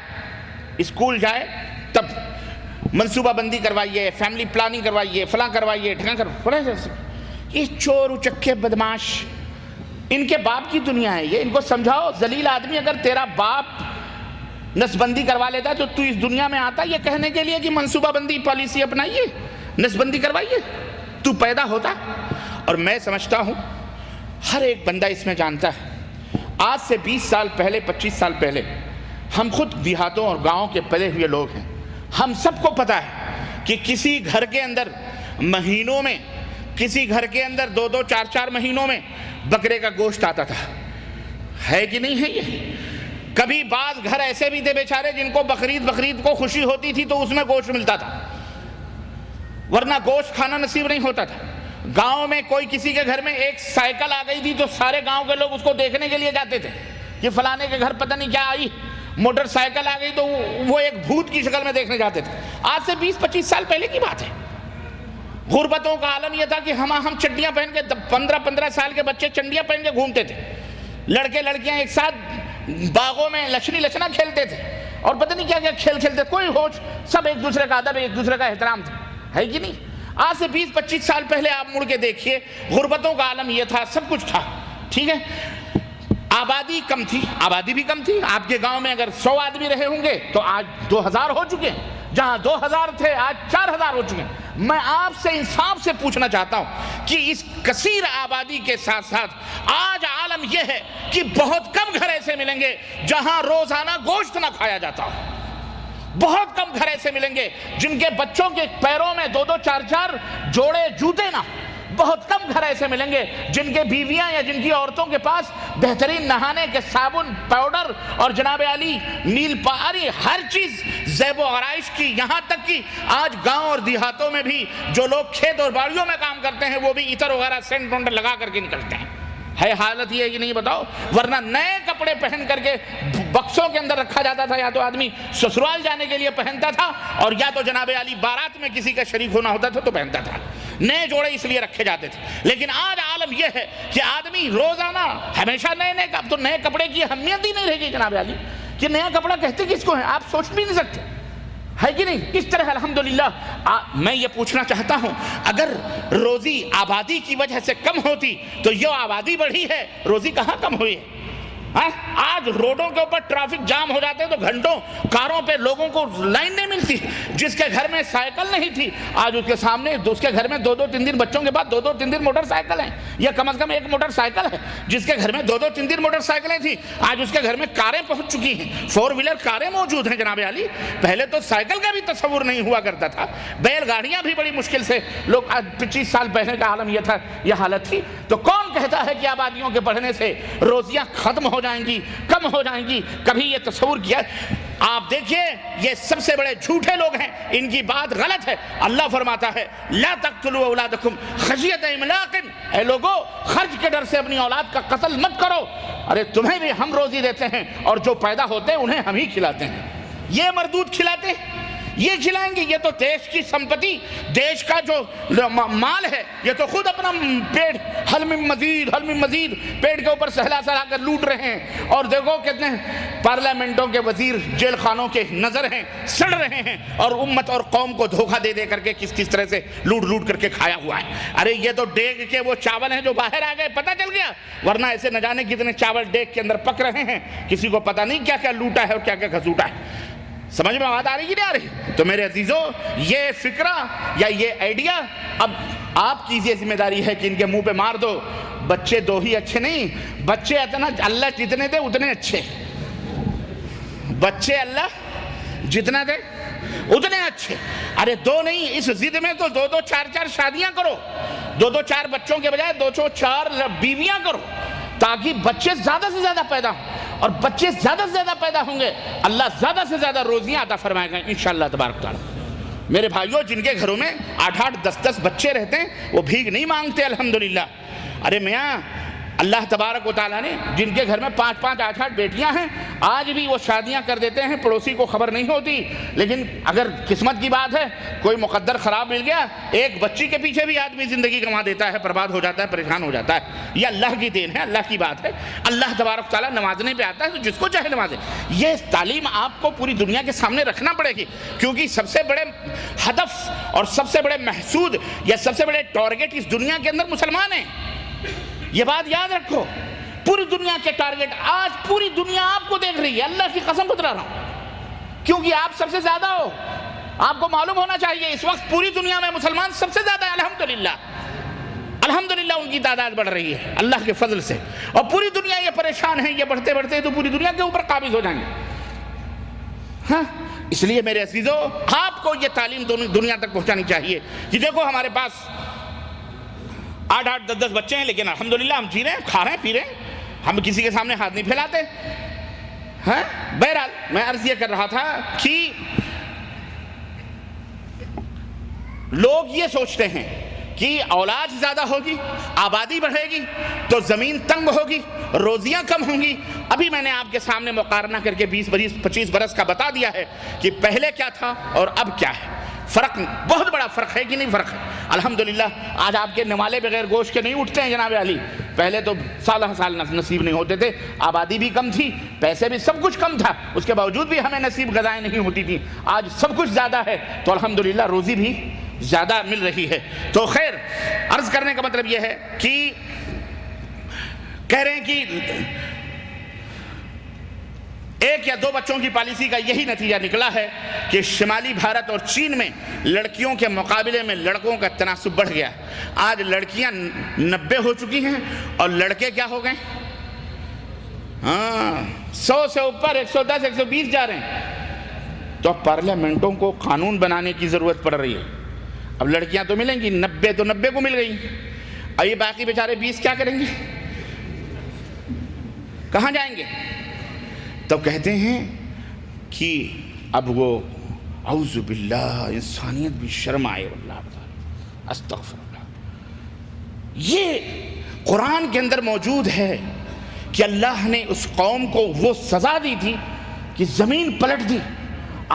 اسکول جائے تب منصوبہ بندی کروائیے، فیملی پلاننگ کروائیے، فلاں کروائیے، ڈھکاں کروائیے۔ یہ چور اچکے بدماش، ان کے باپ کی دنیا ہے یہ، ان کو سمجھاؤ۔ ذلیل آدمی، اگر تیرا باپ نسبندی کروا لیتا ہے تو اس دنیا میں آتا یہ کہنے کے لیے کہ منصوبہ بندی پالیسی اپنائیے، نسبندی کروائیے، تو پیدا ہوتا۔ اور میں سمجھتا ہوں ہر ایک بندہ اس میں جانتا ہے، آج سے 20 سال پہلے، 25 سال پہلے ہم خود دیہاتوں اور گاؤں کے پلے ہوئے لوگ ہیں، ہم سب کو پتا ہے کہ کسی گھر کے اندر مہینوں میں، کسی گھر کے اندر 2-2 4-4 مہینوں میں بکرے کا گوشت آتا تھا، ہے کہ نہیں ہے یہ؟ کبھی بعض گھر ایسے بھی تھے بیچارے جن کو بقرعید کو خوشی ہوتی تھی تو اس میں گوشت ملتا تھا، ورنہ گوشت کھانا نصیب نہیں ہوتا تھا۔ گاؤں میں کوئی کسی کے گھر میں ایک سائیکل آ گئی تھی تو سارے گاؤں کے لوگ اس کو دیکھنے کے لیے جاتے تھے کہ فلانے کے گھر پتہ نہیں کیا آئی، موٹر سائیکل آ گئی تو وہ ایک بھوت کی شکل میں دیکھنے جاتے تھے۔ آج سے 20-25 سال پہلے کی بات ہے۔ غربتوں کا عالم یہ تھا کہ ہم چڈیاں پہن کے 15-15 سال کے بچے چنڈیاں پہن کے گھومتے تھے، لڑکے لڑکیاں ایک ساتھ باغوں میں لچنا کھیلتے تھے اور پتہ نہیں کیا کیا کھیل کھیلتے، کوئی ہوش، سب ایک دوسرے کا ادب، ایک دوسرے کا احترام تھا، ہے کہ نہیں؟ آج سے 20-25 سال پہلے آپ مڑ کے دیکھیے، غربتوں کا عالم یہ تھا، سب کچھ تھا، ٹھیک ہے؟ آبادی کم تھی، آبادی بھی کم تھی۔ آپ کے گاؤں میں اگر 100 آدمی رہے ہوں گے تو آج 2000 ہو چکے ہیں، جہاں 2000 تھے آج 4000 ہو چکے ہیں۔ میں آپ سے انصاف سے پوچھنا چاہتا ہوں کہ اس کثیر آبادی کے ساتھ ساتھ آج عالم یہ ہے کہ بہت کم گھر ایسے ملیں گے جہاں روزانہ گوشت نہ کھایا جاتا ہو، بہت کم گھر ایسے ملیں گے جن کے بچوں کے پیروں میں 2-2 4-4 جوڑے جوتے نہ، بہت کم گھر ایسے ملیں گے جن کے بیویاں یا جن کی عورتوں کے پاس بہترین نہانے کے صابن، پاؤڈر اور جناب علی نیل پاری ہر چیز زیب و آرائش کی، یہاں تک کہ آج گاؤں اور دیہاتوں میں بھی جو لوگ کھیت اور باڑیوں میں کام کرتے ہیں وہ بھی عطر وغیرہ سینٹ وینٹ لگا کر کے نکلتے ہیں۔ ہے حالت یہ کہ نہیں بتاؤ؟ ورنہ نئے کپڑے پہن کر کے بکسوں کے اندر رکھا جاتا تھا، یا تو آدمی سسرال جانے کے لیے پہنتا تھا اور یا تو جناب علی بارات میں کسی کا شریک ہونا ہوتا تھا تو پہنتا تھا، نئے جوڑے اس لیے رکھے جاتے تھے۔ لیکن آج عالم یہ ہے کہ آدمی روزانہ ہمیشہ نئے اب تو نئے کپڑے کی اہمیت ہی نہیں رہے گی جناب علی، کہ نیا کپڑا کہتے کس کو ہے، آپ سوچ بھی نہیں سکتے، ہے کہ نہیں؟ اس طرح الحمدللہ میں یہ پوچھنا چاہتا ہوں، اگر روزی آبادی کی وجہ سے کم ہوتی تو یہ آبادی بڑھی ہے، روزی کہاں کم ہوئی ہے؟ آج روڈوں کے اوپر ٹریفک جام ہو جاتے ہیں تو گھنٹوں کاروں پہ لوگوں کو لائن نہیں ملتی۔ جس کے گھر میں سائیکل نہیں تھی آج اس کے سامنے، اس کے گھر میں 2-2-3 بچوں کے بعد 2-2-3 موٹر سائیکل ہیں، یا کم از کم ایک موٹر سائیکل ہے۔ جس کے گھر میں 2-2-3 موٹر سائیکلیں تھیں آج اس کے گھر میں کاریں پہنچ چکی ہیں، 4 ویلر کاریں موجود ہیں جناب علی۔ پہلے تو سائیکل کا بھی تصور نہیں ہوا کرتا تھا، بیل گاڑیاں بھی بڑی مشکل سے لوگ، آج 25 سال پہلے کا عالم یہ تھا، یہ حالت تھی۔ تو کون کہتا ہے کہ آبادیوں کے بڑھنے سے روزیاں ختم ہو جائیں گی، کم ہو جائیں گی؟ کبھی یہ تصور کیا؟ آپ دیکھیے یہ سب سے بڑے جھوٹے لوگ ہیں، ان کی بات غلط ہے۔ اللہ فرماتا ہے لا تقتلوا اولادکم خشیۃ املاق، اے لوگوں خرچ کے ڈر سے اپنی اولاد کا قتل مت کرو، ارے تمہیں بھی ہم روزی دیتے ہیں اور جو پیدا ہوتے ہیں انہیں ہم ہی کھلاتے ہیں۔ یہ مردود کھلاتے ہیں، یہ کھلائیں گے؟ یہ تو دیش کی سمپتی، دیش کا جو مال ہے، یہ تو خود اپنا پیٹ حل من مزید پیٹ کے اوپر سہلا کر لوٹ رہے ہیں۔ اور دیکھو کتنے پارلیمنٹوں کے وزیر جیل خانوں کے نظر ہیں، سڑ رہے ہیں، اور امت اور قوم کو دھوکہ دے دے کر کے کس طرح سے لوٹ کر کے کھایا ہوا ہے۔ ارے یہ تو ڈیگ کے وہ چاول ہیں جو باہر آ گئے، پتہ چل گیا، ورنہ ایسے نہ جانے کتنے چاول ڈیگ کے اندر پک رہے ہیں، کسی کو پتہ نہیں کیا کیا لوٹا ہے اور کیا کیا گھسوٹا ہے۔ سمجھ میں بات آ رہی کہ نہیں آ رہی؟ تو میرے عزیزو، یہ فکرہ یا یہ آئیڈیا اب آپ کی یہ ذمہ داری ہے کہ ان کے منہ پہ مار دو۔ بچے دو ہی اچھے نہیں، بچے اتنا اللہ جتنے دے اتنے اچھے، بچے اللہ جتنا دے اتنے اچھے۔ ارے دو نہیں، اس ضد میں تو دو چار شادیاں کرو، دو چار بچوں کے بجائے 2-4 بیویاں کرو، تاکہ بچے زیادہ سے زیادہ پیدا ہوں، اور بچے زیادہ سے زیادہ پیدا ہوں گے اللہ زیادہ سے زیادہ روزیاں عطا فرمائے گا انشاءاللہ تبارک تعالیٰ۔ میرے بھائیوں، جن کے گھروں میں 8-8 10-10 بچے رہتے ہیں وہ بھیک نہیں مانگتے الحمدللہ۔ ارے میاں، اللہ تبارک و تعالیٰ نے جن کے گھر میں 5-5 8-8 بیٹیاں ہیں، آج بھی وہ شادیاں کر دیتے ہیں، پڑوسی کو خبر نہیں ہوتی، لیکن اگر قسمت کی بات ہے کوئی مقدر خراب مل گیا، ایک بچی کے پیچھے بھی آدمی زندگی گنوا دیتا ہے، برباد ہو جاتا ہے، پریشان ہو جاتا ہے۔ یہ اللہ کی دین ہے، اللہ کی بات ہے، اللہ تبارک و تعالیٰ نوازنے پہ آتا ہے تو جس کو چاہے نوازے۔ یہ تعلیم آپ کو پوری دنیا کے سامنے رکھنا پڑے گی، کیونکہ سب سے بڑے ہدف اور سب سے بڑے محسود یا سب سے بڑے ٹارگٹ اس دنیا کے اندر مسلمان ہیں۔ یہ بات یاد رکھو، پوری دنیا کے ٹارگٹ، آج پوری دنیا آپ کو دیکھ رہی ہے، اللہ کی قسم بتلا رہا ہوں، کیونکہ آپ سب سے زیادہ ہو۔ آپ کو معلوم ہونا چاہیے اس وقت پوری دنیا میں مسلمان سب سے زیادہ ہیں، الحمدللہ ان کی تعداد بڑھ رہی ہے اللہ کے فضل سے، اور پوری دنیا یہ پریشان ہے، یہ بڑھتے بڑھتے تو پوری دنیا کے اوپر قابض ہو جائیں گے۔ ہاں، اس لیے میرے عزیزو، آپ کو یہ تعلیم دنیا تک پہنچانی چاہیے کہ دیکھو ہمارے پاس 8-8 10-10 بچے ہیں، لیکن الحمدللہ ہم جی رہے ہیں، کھا رہے ہیں، پی رہے ہیں، ہم کسی کے سامنے ہاتھ نہیں پھیلاتے۔ ہاں، بہرحال میں عرض یہ کر رہا تھا کہ لوگ یہ سوچتے ہیں کہ اولاد زیادہ ہوگی، آبادی بڑھے گی تو زمین تنگ ہوگی، روزیاں کم ہوں گی۔ ابھی میں نے آپ کے سامنے مقارنہ کر کے 20-25 برس کا بتا دیا ہے کہ پہلے کیا تھا اور اب کیا ہے۔ فرق، بہت بڑا فرق ہے کہ نہیں فرق ہے؟ الحمدللہ آج آپ کے نوالے بغیر گوشت کے نہیں اٹھتے ہیں جناب علی، پہلے تو سال نصیب نہیں ہوتے تھے، آبادی بھی کم تھی، پیسے بھی سب کچھ کم تھا، اس کے باوجود بھی ہمیں نصیب غذائیں نہیں ہوتی تھی۔ آج سب کچھ زیادہ ہے تو الحمدللہ روزی بھی زیادہ مل رہی ہے۔ تو خیر، عرض کرنے کا مطلب یہ ہے کہ کہہ رہے ہیں کہ 1 یا 2 بچوں کی پالیسی کا یہی نتیجہ نکلا ہے کہ شمالی بھارت اور چین میں لڑکیوں کے مقابلے میں لڑکوں کا تناسب بڑھ گیا۔ آج لڑکیاں 90 ہو چکی ہیں اور لڑکے کیا ہو گئے؟ 100 سے اوپر 110 120 جا رہے ہیں۔ تو پارلیمنٹوں کو قانون بنانے کی ضرورت پڑ رہی ہے۔ اب لڑکیاں تو ملیں گی، 90 تو 90 کو مل گئی، اب یہ باقی بیچارے 20 کیا کریں گے؟ کہاں جائیں گے؟ تو کہتے ہیں کہ اب وہ اعوذ باللہ، انسانیت بھی شرم آئے، واللہ بتا، استغفر اللہ۔ یہ قرآن کے اندر موجود ہے کہ اللہ نے اس قوم کو وہ سزا دی تھی کہ زمین پلٹ دی،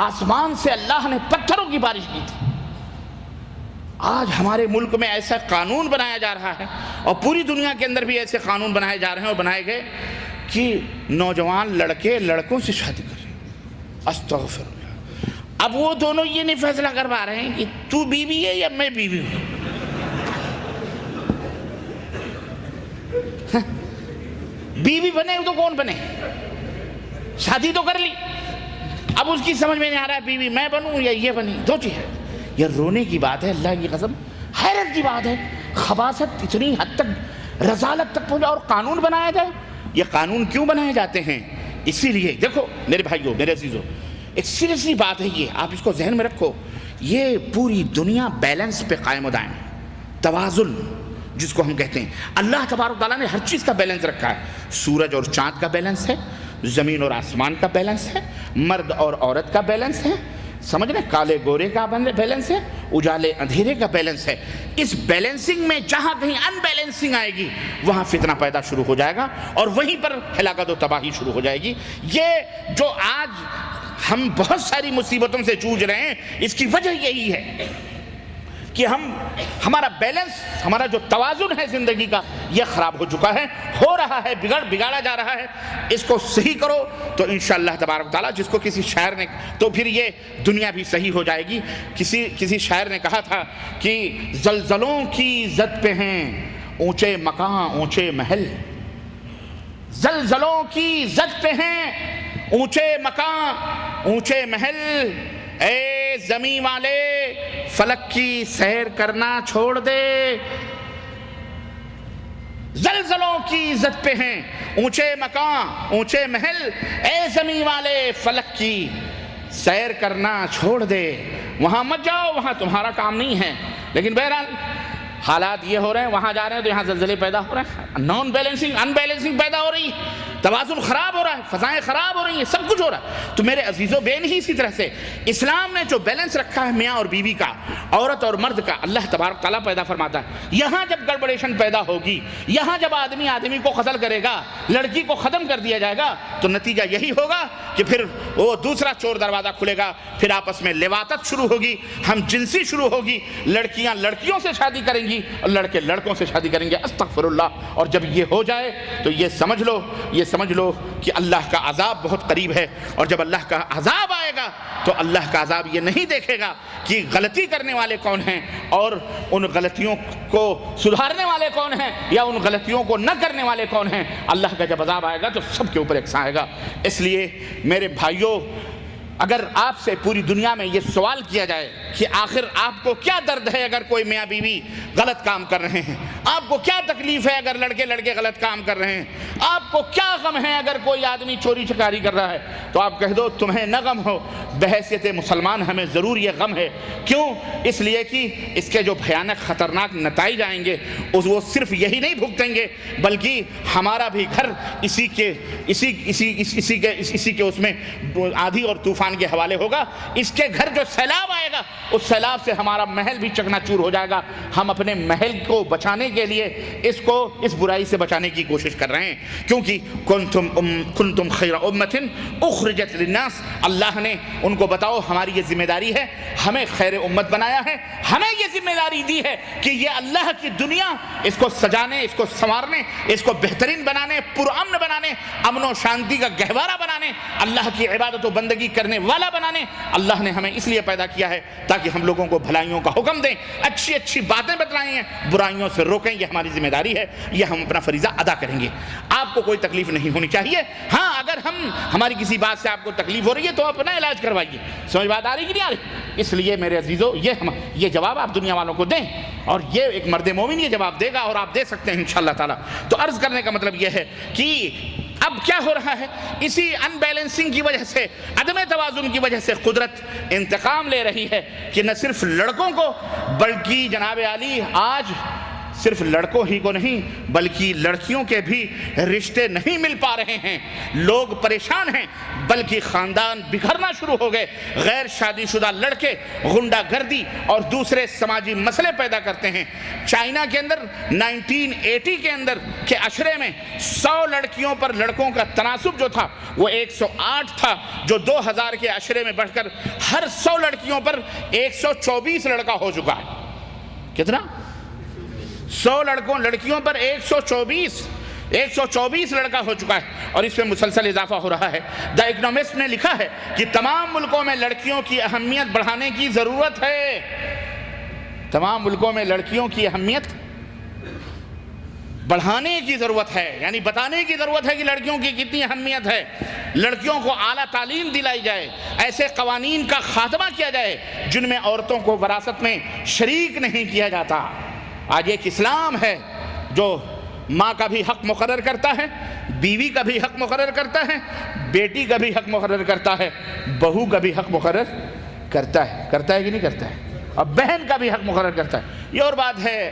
آسمان سے اللہ نے پتھروں کی بارش کی تھی۔ آج ہمارے ملک میں ایسا قانون بنایا جا رہا ہے، اور پوری دنیا کے اندر بھی ایسے قانون بنائے جا رہے ہیں اور بنائے گئے کہ نوجوان لڑکے لڑکوں سے شادی کر رہے ہیں۔ استغفر اللہ۔ اب وہ دونوں یہ نہیں فیصلہ کر پا رہے ہیں کہ تو بیوی ہے یا میں بیوی ہوں۔ بیوی بنے تو کون بنے؟ شادی تو کر لی، اب اس کی سمجھ میں نہیں آ رہا ہے بیوی میں بنوں یا یہ بنی۔ دو چیز ہے، یہ رونے کی بات ہے، اللہ کی قسم حیرت کی بات ہے۔ خباثت اتنی حد تک، رذالت تک پہنچا، اور قانون بنایا جائے۔ یہ قانون کیوں بنائے جاتے ہیں؟ اسی لیے دیکھو میرے بھائیوں، میرے عزیزوں، ایک سیریسلی بات ہے یہ، آپ اس کو ذہن میں رکھو۔ یہ پوری دنیا بیلنس پہ قائم و دائم ہے، توازن جس کو ہم کہتے ہیں۔ اللہ تبارک و تعالیٰ نے ہر چیز کا بیلنس رکھا ہے۔ سورج اور چاند کا بیلنس ہے، زمین اور آسمان کا بیلنس ہے، مرد اور عورت کا بیلنس ہے، سمجھ رہے، کالے گورے کا بیلنس ہے، اجالے اندھیرے کا بیلنس ہے۔ اس بیلنسنگ میں جہاں کہیں ان بیلنسنگ آئے گی وہاں فتنہ پیدا شروع ہو جائے گا اور وہیں پر ہلاکت و تباہی شروع ہو جائے گی۔ یہ جو آج ہم بہت ساری مصیبتوں سے جوجھ رہے ہیں، اس کی وجہ یہی ہے کہ ہمارا بیلنس، ہمارا جو توازن ہے زندگی کا، یہ خراب ہو چکا ہے، ہو رہا ہے، بگاڑا جا رہا ہے۔ اس کو صحیح کرو تو انشاءاللہ تبارک تعالیٰ، جس کو کسی شاعر نے، تو پھر یہ دنیا بھی صحیح ہو جائے گی۔ کسی شاعر نے کہا تھا کہ زلزلوں کی زد پہ ہیں اونچے مکان اونچے محل، زلزلوں کی زد پہ ہیں اونچے مکان اونچے محل، اے زمین والے فلک کی سیر کرنا چھوڑ دے۔ زلزلوں کی زد پہ ہیں اونچے مکان اونچے محل، اے زمین والے فلک کی سیر کرنا چھوڑ دے۔ وہاں مت جاؤ، وہاں تمہارا کام نہیں ہے۔ لیکن بہرحال حالات یہ ہو رہے ہیں، وہاں جا رہے ہیں تو یہاں زلزلے پیدا ہو رہے ہیں، نان بیلنسنگ ان بیلنسنگ پیدا ہو رہی ہے، توازن خراب ہو رہا ہے، فضائیں خراب ہو رہی ہیں، سب کچھ ہو رہا ہے۔ تو میرے عزیزو بے نہیں، اسی طرح سے اسلام نے جو بیلنس رکھا ہے میاں اور بیوی کا، عورت اور مرد کا، اللہ تبارک تعالیٰ پیدا فرماتا ہے یہاں جب گڑبڑیشن پیدا ہوگی، یہاں جب آدمی کو قتل کرے گا، لڑکی کو ختم کر دیا جائے گا، تو نتیجہ یہی ہوگا کہ پھر وہ دوسرا چور دروازہ کھلے گا، پھر آپس میں لواطت شروع ہوگی، ہم جنسی شروع ہوگی، لڑکیاں لڑکیوں سے شادی کریں گی اور لڑکے لڑکوں سے شادی کریں گے، استغفر اللہ۔ اور جب یہ ہو جائے تو یہ سمجھ لو کہ اللہ کا عذاب بہت قریب ہے۔ اور جب اللہ کا عذاب آئے گا تو اللہ کا عذاب یہ نہیں دیکھے گا کہ غلطی کرنے والے کون ہیں اور ان غلطیوں کو سدھارنے والے کون ہیں یا ان غلطیوں کو نہ کرنے والے کون ہیں۔ اللہ کا جب عذاب آئے گا تو سب کے اوپر یکساں آئے گا۔ اس لیے میرے بھائیوں، اگر آپ سے پوری دنیا میں یہ سوال کیا جائے کہ آخر آپ کو کیا درد ہے اگر کوئی میاں بیوی غلط کام کر رہے ہیں، آپ کو کیا تکلیف ہے اگر لڑکے غلط کام کر رہے ہیں، آپ کو کیا غم ہے اگر کوئی آدمی چوری چکاری کر رہا ہے، تو آپ کہہ دو تمہیں نہ غم ہو، بحیثیت مسلمان ہمیں ضرور یہ غم ہے۔ کیوں؟ اس لیے کہ اس کے جو بھیانک خطرناک نتائج آئیں گے وہ صرف یہی نہیں بھگتیں گے بلکہ ہمارا بھی گھر اسی کے اس میں آندھی اور طوفان کے حوالے ہوگا۔ اس کے گھر جو سیلاب آئے گا اس سیلاب سے ہمارا محل بھی چکنا چور ہو جائے گا۔ ہم اپنے محل کو بچانے کے لیے اس برائی سے بچانے کی کوشش کر رہے ہیں، کیونکہ کنتم خیر امت اخرجت للناس، اللہ نے ان کو بتاؤ ہماری یہ ذمہ داری ہے، ہمیں خیر امت بنایا ہے، ہمیں یہ ذمہ داری دی ہے کہ یہ اللہ کی دنیا، اس کو سجانے، اس کو سنوارنے، اس کو بہترین بنانے، پرامن بنانے، امن و شانتی کا گہوارہ بنانے، اللہ کی عبادت و بندگی کرنے والا بنانے اللہ نے ہمیں اس لیے پیدا کیا ہے تاکہ ہم لوگوں کو بھلائیوں کا حکم دیں، اچھی باتیں بتلائیں ہیں، برائیوں سے روکیں۔ یہ ہماری ذمہ داری ہے، یہ ہم اپنا فریضہ ادا کریں گے۔ آپ کو کوئی تکلیف نہیں ہونی چاہیے۔ ہاں، اگر ہماری کسی بات سے آپ کو تکلیف ہو رہی ہے تو اپنا علاج کروائیے۔ سمجھ بات آ رہی کہ نہیں آ رہی؟ اس لیے میرے عزیزو یہ جواب آپ دنیا والوں کو دیں، اور یہ ایک مرد مومن یہ جواب دے گا، اور آپ دے سکتے ہیں انشاءاللہ تعالی۔ تو عرض کرنے کا مطلب یہ ہے کہ اب کیا ہو رہا ہے، اسی ان بیلنسنگ کی وجہ سے، عدم توازن کی وجہ سے قدرت انتقام لے رہی ہے کہ نہ صرف لڑکوں کو بلکہ جناب عالی آج صرف لڑکوں ہی کو نہیں بلکہ لڑکیوں کے بھی رشتے نہیں مل پا رہے ہیں، لوگ پریشان ہیں، بلکہ خاندان بکھرنا شروع ہو گئے۔ غیر شادی شدہ لڑکے غنڈہ گردی اور دوسرے سماجی مسئلے پیدا کرتے ہیں۔ چائنا کے اندر 1980 کے اندر کے عشرے میں 100 لڑکیوں پر لڑکوں کا تناسب جو تھا وہ 108 تھا، جو 2000 کے عشرے میں بڑھ کر ہر 100 لڑکیوں پر 124 لڑکا ہو چکا ہے۔ کتنا؟ 100 لڑکیوں پر 124 لڑکا ہو چکا ہے، اور اس میں مسلسل اضافہ ہو رہا ہے۔ دا اکنامسٹ نے لکھا ہے کہ تمام ملکوں میں لڑکیوں کی اہمیت بڑھانے کی ضرورت ہے۔ تمام ملکوں میں لڑکیوں کی اہمیت بڑھانے کی ضرورت ہے، یعنی بتانے کی ضرورت ہے کہ لڑکیوں کی کتنی اہمیت ہے۔ لڑکیوں کو اعلیٰ تعلیم دلائی جائے، ایسے قوانین کا خاتمہ کیا جائے جن میں عورتوں کو وراثت میں شریک نہیں کیا جاتا۔ آج ایک اسلام ہے جو ماں کا بھی حق مقرر کرتا ہے، بیوی کا بھی حق مقرر کرتا ہے، بیٹی کا بھی حق مقرر کرتا ہے، بہو کا بھی حق مقرر کرتا ہے کہ نہیں کرتا ہے، اور بہن کا بھی حق مقرر کرتا ہے۔ یہ اور بات ہے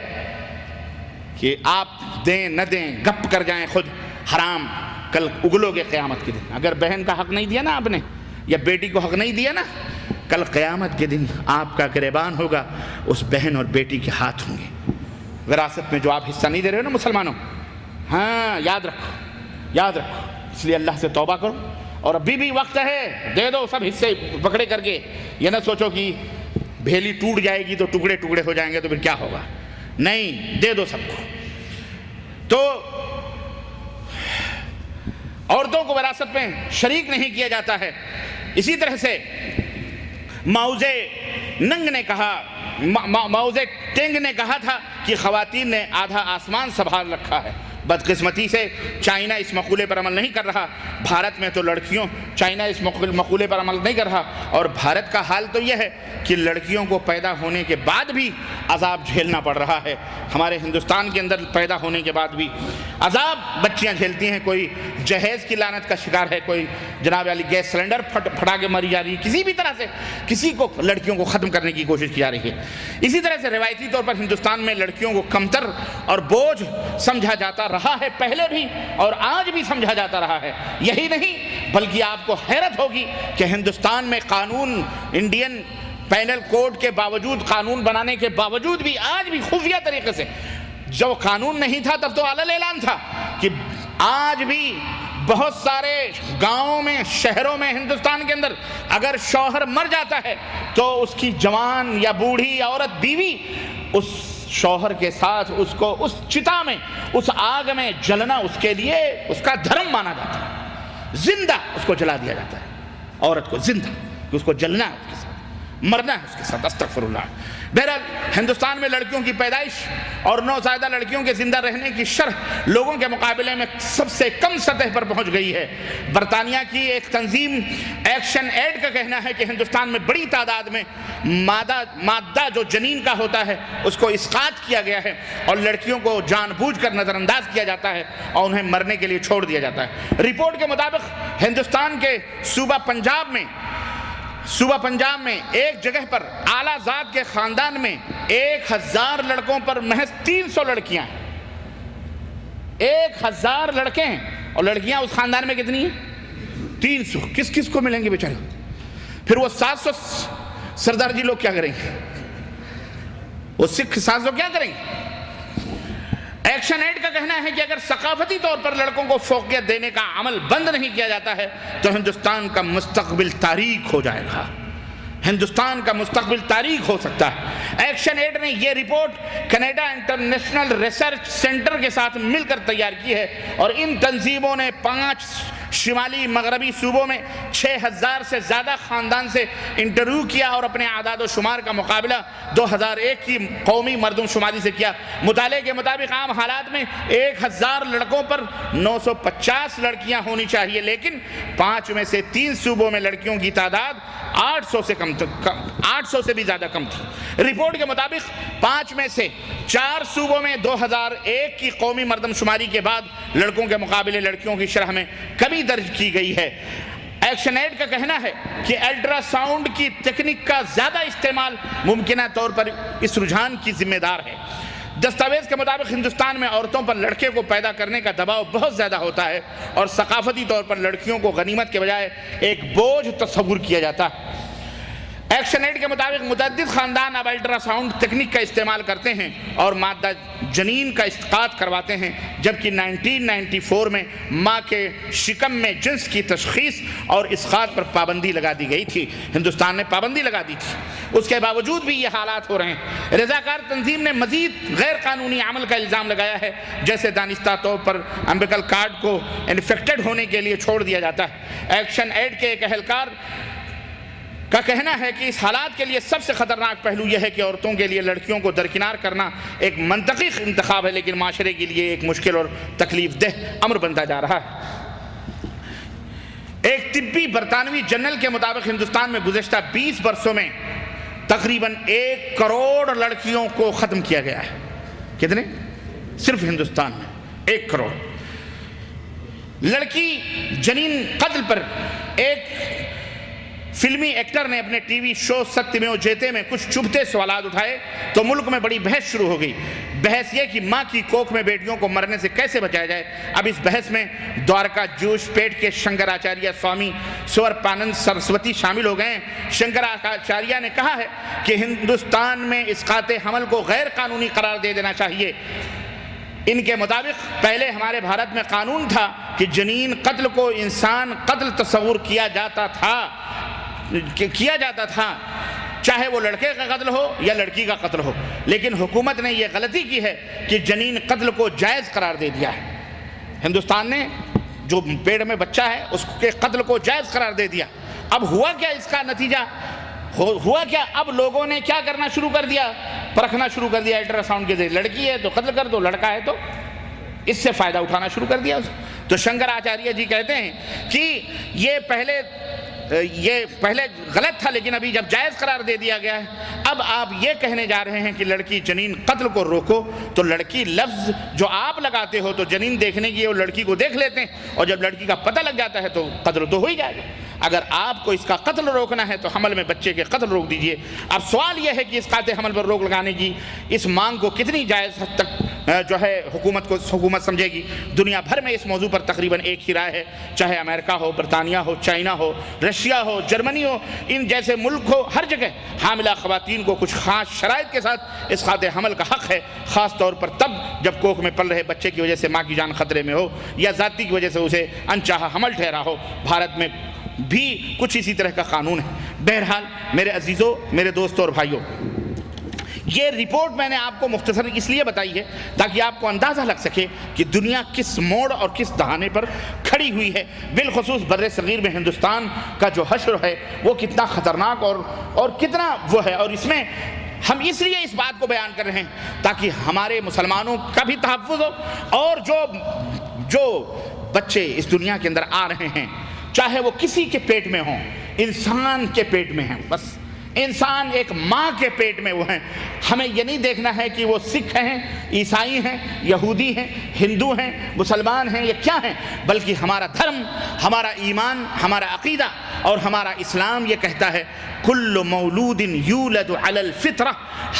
کہ آپ دیں نہ دیں، گپ کر جائیں خود، حرام کل اگلو گے قیامت کے دن. اگر بہن کا حق نہیں دیا نا آپ نے یا بیٹی کو حق نہیں دیا نا, کل قیامت کے دن آپ کا گریبان ہوگا اس بہن اور بیٹی کے ہاتھ ہوں گے. وراثت میں جو آپ حصہ نہیں دے رہے ہو نا مسلمانوں, ہاں یاد رکھو, یاد رکھو. اس لیے اللہ سے توبہ کرو, اور ابھی بھی وقت ہے, دے دو سب حصے پکڑے کر کے. یہ نہ سوچو کہ بھیلی ٹوٹ جائے گی تو ٹکڑے ٹکڑے ہو جائیں گے تو پھر کیا ہوگا. نہیں, دے دو سب کو. تو عورتوں کو وراثت میں شریک نہیں کیا جاتا ہے. اسی طرح سے ماؤزے ننگ نے کہا, ماؤزے ٹینگ نے کہا تھا کہ خواتین نے آدھا آسمان سنبھال رکھا ہے. بدقسمتی سے چائنا اس مقولے پر عمل نہیں کر رہا. بھارت میں تو لڑکیوں, چائنا اس مقولے پر عمل نہیں کر رہا, اور بھارت کا حال تو یہ ہے کہ لڑکیوں کو پیدا ہونے کے بعد بھی عذاب جھیلنا پڑ رہا ہے. ہمارے ہندوستان کے اندر پیدا ہونے کے بعد بھی عذاب بچیاں جھیلتی ہیں. کوئی جہیز کی لعنت کا شکار ہے, کوئی جناب علی گیس سلنڈر پھٹا کے مری جا رہی ہے. کسی بھی طرح سے کسی کو لڑکیوں کو ختم کرنے کی کوشش کی جا رہی ہے. اسی طرح سے روایتی طور پر ہندوستان میں لڑکیوں کو کمتر اور بوجھ سمجھا جاتا رہا ہے, پہلے بھی اور آج بھی سمجھا جاتا رہا ہے. یہی نہیں بلکہ آپ کو حیرت ہوگی کہ ہندوستان میں قانون, انڈین پینل کوڈ کے باوجود, قانون بنانے کے باوجود بھی آج بھی خفیہ طریقے سے, جو قانون نہیں تھا تب تو علل اعلان تھا کہ آج بھی بہت سارے گاؤں میں, شہروں میں ہندوستان کے اندر اگر شوہر مر جاتا ہے تو اس کی جوان یا بوڑھی عورت, بیوی, اس شوہر کے ساتھ اس کو اس چتا میں, اس آگ میں جلنا اس کے لیے اس کا دھرم مانا جاتا ہے. زندہ اس کو جلا دیا جاتا ہے, عورت کو زندہ, کہ اس کو جلنا ہے اس کے ساتھ, مرنا ہے اس کے ساتھ. استغفر اللہ. بہرحال ہندوستان میں لڑکیوں کی پیدائش اور نوزائیدہ لڑکیوں کے زندہ رہنے کی شرح لوگوں کے مقابلے میں سب سے کم سطح پر پہنچ گئی ہے. برطانیہ کی ایک تنظیم ایکشن ایڈ کا کہنا ہے کہ ہندوستان میں بڑی تعداد میں مادہ جو جنین کا ہوتا ہے اس کو اسقاط کیا گیا ہے, اور لڑکیوں کو جان بوجھ کر نظر انداز کیا جاتا ہے اور انہیں مرنے کے لیے چھوڑ دیا جاتا ہے. رپورٹ کے مطابق ہندوستان کے صوبہ پنجاب میں ایک جگہ پر اعلیٰ ذات کے خاندان میں 1000 لڑکوں پر محض 300 لڑکیاں ہیں. 1000 لڑکے ہیں اور لڑکیاں اس خاندان میں کتنی ہیں؟ 300. کس کس کو ملیں گے بیچارے؟ پھر وہ 700 سردار جی لوگ کیا کریں گے؟ وہ سکھ 700 کیا کریں گے؟ ایکشن ایڈ کا کہنا ہے کہ اگر ثقافتی طور پر لڑکوں کو فوقیت دینے کا عمل بند نہیں کیا جاتا ہے تو ہندوستان کا مستقبل تاریک ہو جائے گا. ہندوستان کا مستقبل تاریک ہو سکتا ہے. ایکشن ایڈ نے یہ report Canada international research centre کے ساتھ مل کر تیار کی ہے, اور ان تنظیموں نے 5 شمالی مغربی صوبوں میں 6000 سے زیادہ خاندان سے انٹرویو کیا اور اپنے اعداد و شمار کا مقابلہ 2001 کی قومی مردم شماری سے کیا. مطالعے کے مطابق عام حالات میں 1000 لڑکوں پر 950 لڑکیاں ہونی چاہیے, لیکن 5 میں سے 3 صوبوں میں لڑکیوں کی تعداد 800 سے بھی زیادہ کم تھی. رپورٹ کے مطابق 5 میں سے 4 صوبوں میں 2001 کی قومی مردم شماری کے بعد لڑکوں کے مقابلے لڑکیوں کی شرح میں کمی درج کی گئی ہے. ایکشن ایڈ کا کہنا ہے کہ الٹرا ساؤنڈ کی تکنیک کا زیادہ استعمال ممکنہ طور پر اس رجحان کی ذمہ دار ہے. دستاویز کے مطابق ہندوستان میں عورتوں پر لڑکے کو پیدا کرنے کا دباؤ بہت زیادہ ہوتا ہے, اور ثقافتی طور پر لڑکیوں کو غنیمت کے بجائے ایک بوجھ تصور کیا جاتا ہے. ایکشن ایڈ کے مطابق متعدد خاندان اب الٹرا ساؤنڈ تکنیک کا استعمال کرتے ہیں اور مادہ جنین کا اسقاط کرواتے ہیں, جبکہ 1994 میں ماں کے شکم میں جنس کی تشخیص اور اسقاط پر پابندی لگا دی گئی تھی. ہندوستان نے پابندی لگا دی تھی, اس کے باوجود بھی یہ حالات ہو رہے ہیں. رضاکار تنظیم نے مزید غیر قانونی عمل کا الزام لگایا ہے, جیسے دانستہ طور پر امبیکل کارڈ کو انفیکٹڈ ہونے کے لیے چھوڑ دیا جاتا ہے. ایکشن ایڈ کے ایک اہلکار کا کہنا ہے کہ اس حالات کے لیے سب سے خطرناک پہلو یہ ہے کہ عورتوں کے لیے لڑکیوں کو درکنار کرنا ایک منطقی انتخاب ہے, لیکن معاشرے کے لیے ایک مشکل اور تکلیف دہ امر بنتا جا رہا ہے. ایک طبی برطانوی جرنل کے مطابق ہندوستان میں گزشتہ 20 برسوں میں تقریباً 1 کروڑ لڑکیوں کو ختم کیا گیا ہے. کتنے؟ صرف ہندوستان میں 1 کروڑ. لڑکی جنین قتل پر ایک فلمی ایکٹر نے اپنے ٹی وی شو ستیمیو جیتے میں کچھ چبھتے سوالات اٹھائے تو ملک میں بڑی بحث شروع ہو گئی۔ بحث یہ کہ ماں کی کوکھ میں بیٹیوں کو مرنے سے کیسے بچایا جائے۔ اب اس بحث میں دوارکا جوش پیٹ کے شنکراچاریہ سوامی سورپانند سرسوتی شامل ہو گئے ہیں۔ شنکراچاریہ نے کہا ہے کہ ہندوستان میں اسقاط حمل کو غیر قانونی قرار دے دینا چاہیے۔ ان کے مطابق پہلے ہمارے بھارت میں قانون تھا کہ جنین قتل کو انسان قتل تصور کیا جاتا تھا، چاہے وہ لڑکے کا قتل ہو یا لڑکی کا قتل ہو، لیکن حکومت نے یہ غلطی کی ہے کہ جنین قتل کو جائز قرار دے دیا ہے۔ ہندوستان نے جو پیٹ میں بچہ ہے اس کے قتل کو جائز قرار دے دیا۔ اب ہوا کیا اس کا نتیجہ؟ ہوا کیا؟ اب لوگوں نے کیا کرنا شروع کر دیا؟ پرکھنا شروع کر دیا الٹرا ساؤنڈ کے ذریعے، لڑکی ہے تو قتل کر دو، لڑکا ہے تو اس سے فائدہ اٹھانا شروع کر دیا۔ تو شنکراچاریہ جی کہتے ہیں کہ یہ پہلے غلط تھا، لیکن ابھی جب جائز قرار دے دیا گیا ہے، اب آپ یہ کہنے جا رہے ہیں کہ لڑکی جنین قتل کو روکو، تو لڑکی لفظ جو آپ لگاتے ہو تو جنین دیکھنے کی وہ لڑکی کو دیکھ لیتے ہیں، اور جب لڑکی کا پتہ لگ جاتا ہے تو قتل تو ہو ہی جائے گا۔ اگر آپ کو اس کا قتل روکنا ہے تو حمل میں بچے کے قتل روک دیجئے۔ اب سوال یہ ہے کہ اسقاط حمل پر روک لگانے کی اس مانگ کو کتنی جائز حد تک حکومت سمجھے گی۔ دنیا بھر میں اس موضوع پر تقریباً ایک ہی رائے ہے، چاہے امریکہ ہو، برطانیہ ہو، چائنا ہو، رشیا ہو، جرمنی ہو، ان جیسے ملک ہو، ہر جگہ حاملہ خواتین کو کچھ خاص شرائط کے ساتھ اسقاط حمل کا حق ہے، خاص طور پر تب جب کوکھ میں پل رہے بچے کی وجہ سے ماں کی جان خطرے میں ہو یا ذاتی کی وجہ سے اسے انچاہا حمل ٹھہرا ہو۔ بھارت میں بھی کچھ اسی طرح کا قانون ہے۔ بہرحال میرے عزیزوں، میرے دوستوں اور بھائیوں، یہ رپورٹ میں نے آپ کو مختصر اس لیے بتائی ہے تاکہ آپ کو اندازہ لگ سکے کہ دنیا کس موڑ اور کس دہانے پر کھڑی ہوئی ہے، بالخصوص بر صغیر میں ہندوستان کا جو حشر ہے وہ کتنا خطرناک اور کتنا وہ ہے۔ اور اس میں ہم اس لیے اس بات کو بیان کر رہے ہیں تاکہ ہمارے مسلمانوں کا بھی تحفظ ہو، اور جو بچے اس دنیا کے اندر آ رہے ہیں، چاہے وہ کسی کے پیٹ میں ہوں، انسان کے پیٹ میں ہیں، بس انسان ایک ماں کے پیٹ میں وہ ہیں۔ ہمیں یہ نہیں دیکھنا ہے کہ وہ سکھ ہیں، عیسائی ہیں، یہودی ہیں، ہندو ہیں، مسلمان ہیں یا کیا ہیں، بلکہ ہمارا دھرم، ہمارا ایمان، ہمارا عقیدہ اور ہمارا اسلام یہ کہتا ہے کل مولود یولد علی الفطرہ،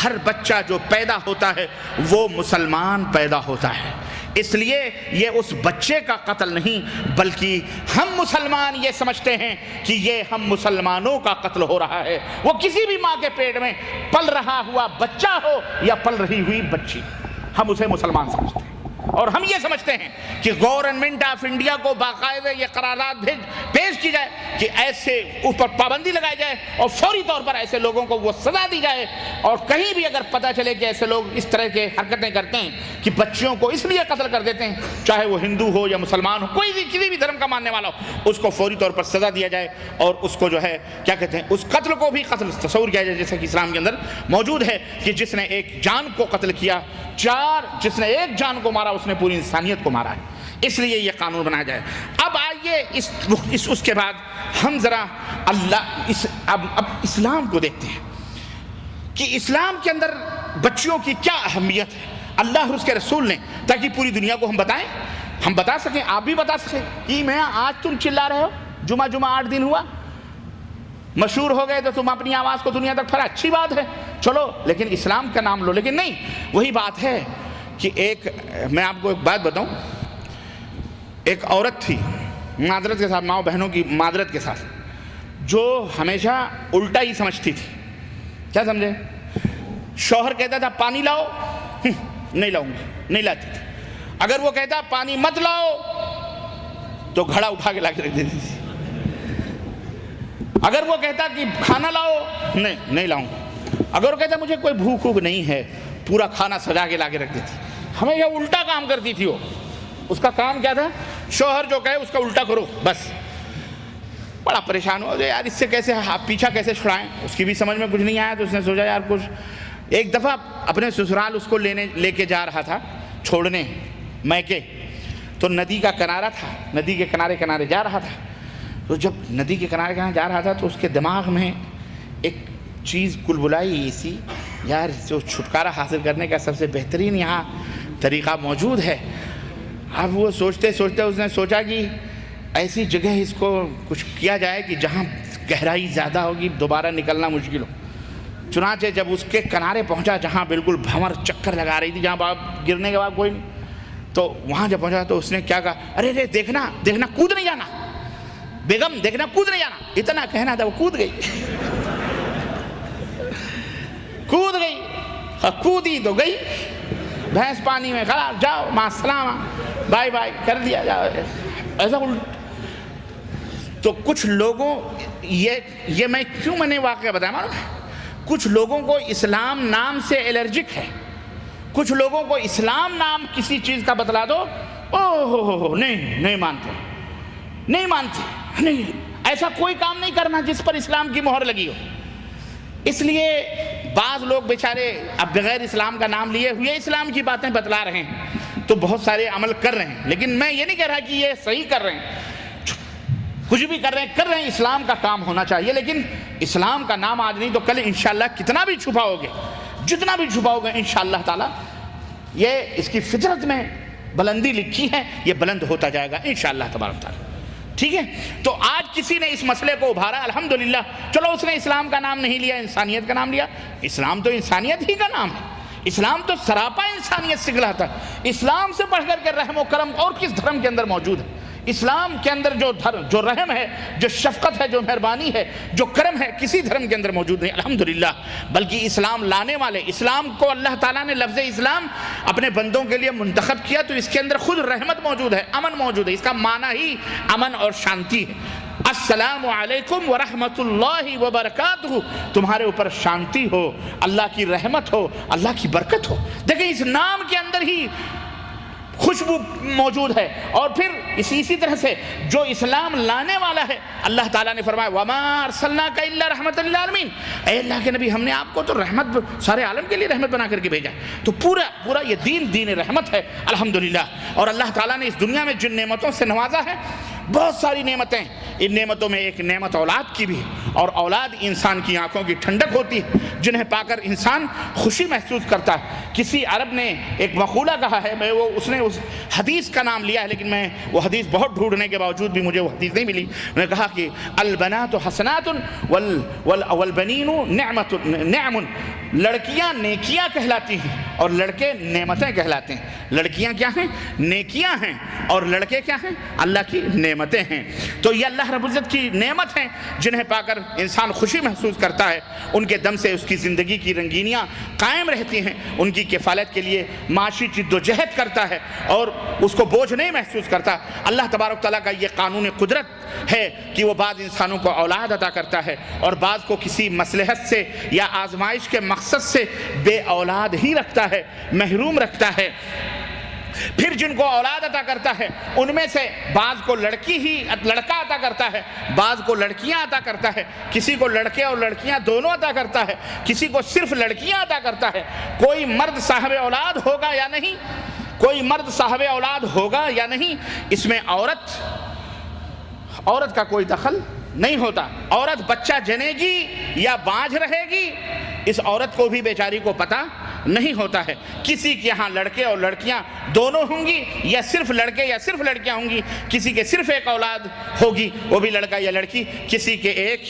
ہر بچہ جو پیدا ہوتا ہے وہ مسلمان پیدا ہوتا ہے۔ اس لیے یہ اس بچے کا قتل نہیں، بلکہ ہم مسلمان یہ سمجھتے ہیں کہ یہ ہم مسلمانوں کا قتل ہو رہا ہے، وہ کسی بھی ماں کے پیٹ میں پل رہا ہوا بچہ ہو یا پل رہی ہوئی بچی، ہم اسے مسلمان سمجھتے ہیں۔ اور ہم یہ سمجھتے ہیں کہ گورنمنٹ آف انڈیا کو باقاعدہ یہ قرارداد پیش کی جائے کہ ایسے اوپر پابندی لگائی جائے اور فوری طور پر ایسے لوگوں کو وہ سزا دی جائے، اور کہیں بھی اگر پتہ چلے کہ ایسے لوگ اس طرح کے حرکتیں کرتے ہیں کہ بچیوں کو اس لیے قتل کر دیتے ہیں، چاہے وہ ہندو ہو یا مسلمان ہو، کوئی بھی کسی بھی دھرم کا ماننے والا ہو، اس کو فوری طور پر سزا دیا جائے، اور اس کو جو ہے کیا کہتے ہیں، اس قتل کو بھی قتل تصور کیا جائے، جیسا کہ اسلام کے اندر موجود ہے کہ جس نے ایک جان کو قتل کیا، جس نے ایک جان کو مارا اس نے پوری انسانیت کو مارا ہے، اس لیے یہ قانون بنایا جائے۔ اب آئیے اس کے بعد ہم ذرا اب اسلام کو دیکھتے ہیں کہ اسلام کے اندر بچیوں کی کیا اہمیت ہے اللہ اور اس کے رسول نے، تاکہ پوری دنیا کو ہم بتائیں، ہم بتا سکیں، آپ بھی بتا سکیں کہ میں آج تم چلا رہے ہو، جمعہ 8 دن ہوا، مشہور ہو گئے تو تم اپنی آواز کو دنیا تک پھیلا، اچھی بات ہے، چلو، لیکن اسلام کا نام لو۔ لیکن نہیں، وہی بات ہے کہ میں آپ کو ایک بات بتاؤں، ایک عورت تھی، معذرت کے ساتھ، ماؤں بہنوں کی معذرت کے ساتھ، جو ہمیشہ الٹا ہی سمجھتی تھی۔ کیا سمجھے؟ شوہر کہتا تھا پانی لاؤ، نہیں لاؤں گی، نہیں لاتی تھی۔ اگر وہ کہتا پانی مت لاؤ تو گھڑا اٹھا کے لا کے رکھ دیتی تھی۔ اگر وہ کہتا کہ کھانا لاؤ، نہیں لاؤں گا۔ اگر وہ کہتا مجھے کوئی بھوک نہیں ہے، پورا کھانا سجا کے لا کے رکھ دیتی۔ ہمیشہ الٹا کام کرتی تھی وہ۔ اس کا کام کیا تھا؟ شوہر جو کہے اس کا الٹا کرو، بس۔ بڑا پریشان ہوا یار، اس سے کیسے پیچھا کیسے چھڑائیں، اس کی بھی سمجھ میں کچھ نہیں آیا، تو اس نے سوچا یار کچھ۔ ایک دفعہ اپنے سسرال اس کو لے کے جا رہا تھا چھوڑنے میکے، تو ندی کا کنارہ تھا، ندی کے کنارے جا رہا تھا۔ تو جب ندی کے کنارے جا رہا تھا تو اس کے دماغ میں ایک چیز کلبلائی ایسی، یار جو چھٹکارا حاصل کرنے کا سب سے بہترین یہاں طریقہ موجود ہے۔ اب وہ سوچتے اس نے سوچا کہ ایسی جگہ اس کو کچھ کیا جائے کہ جہاں گہرائی زیادہ ہوگی، دوبارہ نکلنا مشکل ہو۔ چنانچہ جب اس کے کنارے پہنچا جہاں بالکل بھنور چکر لگا رہی تھی، جہاں باپ گرنے کے بعد کوئی نہیں، تو وہاں جب پہنچا تو اس نے کیا کہا، ارے ارے دیکھنا دیکھنا کود نہیں جانا، بیگم دیکھنا کود نہیں جانا، اتنا کہنا تھا، وہ کود گئی کود گئی، کودی تو گئی، بھینس پانی میں کھڑا، جاؤ مع السلامہ، بائی بائی کر دیا، جاؤ ایسا۔ تو کچھ لوگوں یہ میں نے واقعہ بتایا، معلوم ہے کچھ لوگوں کو اسلام نام سے الرجک ہے، کچھ لوگوں کو اسلام نام کسی چیز کا بتلا دو، اوہ نہیں مانتے، نہیں مانتے، نہیں ایسا کوئی کام نہیں کرنا جس پر اسلام کی مہر لگی ہو۔ اس لیے بعض لوگ بیچارے اب بغیر اسلام کا نام لیے ہوئے اسلام کی باتیں بتلا رہے ہیں، تو بہت سارے عمل کر رہے ہیں، لیکن میں یہ نہیں کہہ رہا کہ یہ صحیح کر رہے ہیں، کچھ بھی کر رہے ہیں، اسلام کا کام ہونا چاہیے، لیکن اسلام کا نام آج نہیں تو کل انشاءاللہ کتنا بھی چھپاؤ گے، جتنا بھی چھپاؤ گے انشاءاللہ تعالی یہ اس کی فطرت میں بلندی لکھی ہے، یہ بلند ہوتا جائے گا انشاءاللہ تبارک تعالی۔ ٹھیک ہے، تو آج کسی نے اس مسئلے کو ابھارا، الحمدللہ، چلو اس نے اسلام کا نام نہیں لیا، انسانیت کا نام لیا۔ اسلام تو انسانیت ہی کا نام ہے، اسلام تو سراپا انسانیت سکھلاتا ہے۔ اسلام سے بڑھ کر کے رحم و کرم اور کس دھرم کے اندر موجود ہے؟ اسلام کے اندر جو رحم ہے، جو شفقت ہے، جو مہربانی ہے، جو کرم ہے، کسی دھرم کے اندر موجود نہیں، الحمدللہ۔ بلکہ اسلام لانے والے، اسلام کو اللہ تعالیٰ نے لفظ اسلام اپنے بندوں کے لیے منتخب کیا تو اس کے اندر خود رحمت موجود ہے، امن موجود ہے، اس کا معنی ہی امن اور شانتی ہے۔ السلام علیکم ورحمۃ اللہ وبرکاتہ، تمہارے اوپر شانتی ہو، اللہ کی رحمت ہو، اللہ کی برکت ہو۔ دیکھیں اس نام کے اندر ہی خوشبو موجود ہے۔ اور پھر اسی طرح سے جو اسلام لانے والا ہے، اللہ تعالیٰ نے فرمایا وَمَا أَرْسَلْنَاكَ إِلَّا رَحْمَةً لِّلْعَالَمِينَ، اے اللہ کے نبی ہم نے آپ کو تو رحمت، سارے عالم کے لیے رحمت بنا کر کے بھیجا۔ تو پورا یہ دین رحمت ہے الحمدللہ۔ اور اللہ تعالیٰ نے اس دنیا میں جن نعمتوں سے نوازا ہے، بہت ساری نعمتیں، ان نعمتوں میں ایک نعمت اولاد کی بھی، اور اولاد انسان کی آنکھوں کی ٹھنڈک ہوتی ہے، جنہیں پا کر انسان خوشی محسوس کرتا ہے۔ کسی عرب نے ایک مقولہ کہا ہے، اس نے اس حدیث کا نام لیا ہے، لیکن میں وہ حدیث بہت ڈھونڈنے کے باوجود بھی مجھے وہ حدیث نہیں ملی۔ انہوں نے کہا کہ البنات حسنات والبنین نعم، لڑکیاں نیکیاں کہلاتی ہیں اور لڑکے نعمتیں کہلاتے ہیں۔ لڑکیاں کیا ہیں؟ نیکیاں ہیں، اور لڑکے کیا ہیں؟ اللہ کی نعمتیں ہیں۔ تو یہ اللہ رب العزت کی نعمت ہیں جنہیں پا کر انسان خوشی محسوس کرتا ہے، ان کے دم سے اس کی زندگی کی رنگینیاں قائم رہتی ہیں، ان کی کفالت کے لیے معاشی جد و جہد کرتا ہے اور اس کو بوجھ نہیں محسوس کرتا۔ اللہ تبارک تعالیٰ کا یہ قانون قدرت ہے کہ وہ بعض انسانوں کو اولاد عطا کرتا ہے اور بعض کو کسی مصلحت سے یا آزمائش کے مقصد سے بے اولاد ہی رکھتا ہے، محروم رکھتا ہے۔ پھر جن کو اولاد عطا کرتا ہے ان میں سے بعض کو لڑکا عطا کرتا ہے، بعض کو لڑکیاں عطا کرتا ہے، کسی کو لڑکے اور لڑکیاں دونوں عطا کرتا ہے، کسی کو صرف لڑکیاں عطا کرتا ہے۔ کوئی مرد صاحب اولاد ہوگا یا نہیں، کوئی مرد صاحب اولاد ہوگا یا نہیں، اس میں عورت کا کوئی دخل نہیں ہوتا۔ عورت بچہ جنے گی یا بانجھ رہے گی، اس عورت کو بھی بیچاری کو پتہ نہیں ہوتا ہے۔ کسی کے ہاں لڑکے اور لڑکیاں دونوں ہوں گی، یا صرف لڑکے یا صرف لڑکیاں ہوں گی، کسی کے صرف ایک اولاد ہوگی، وہ بھی لڑکا یا لڑکی، کسی کے ایک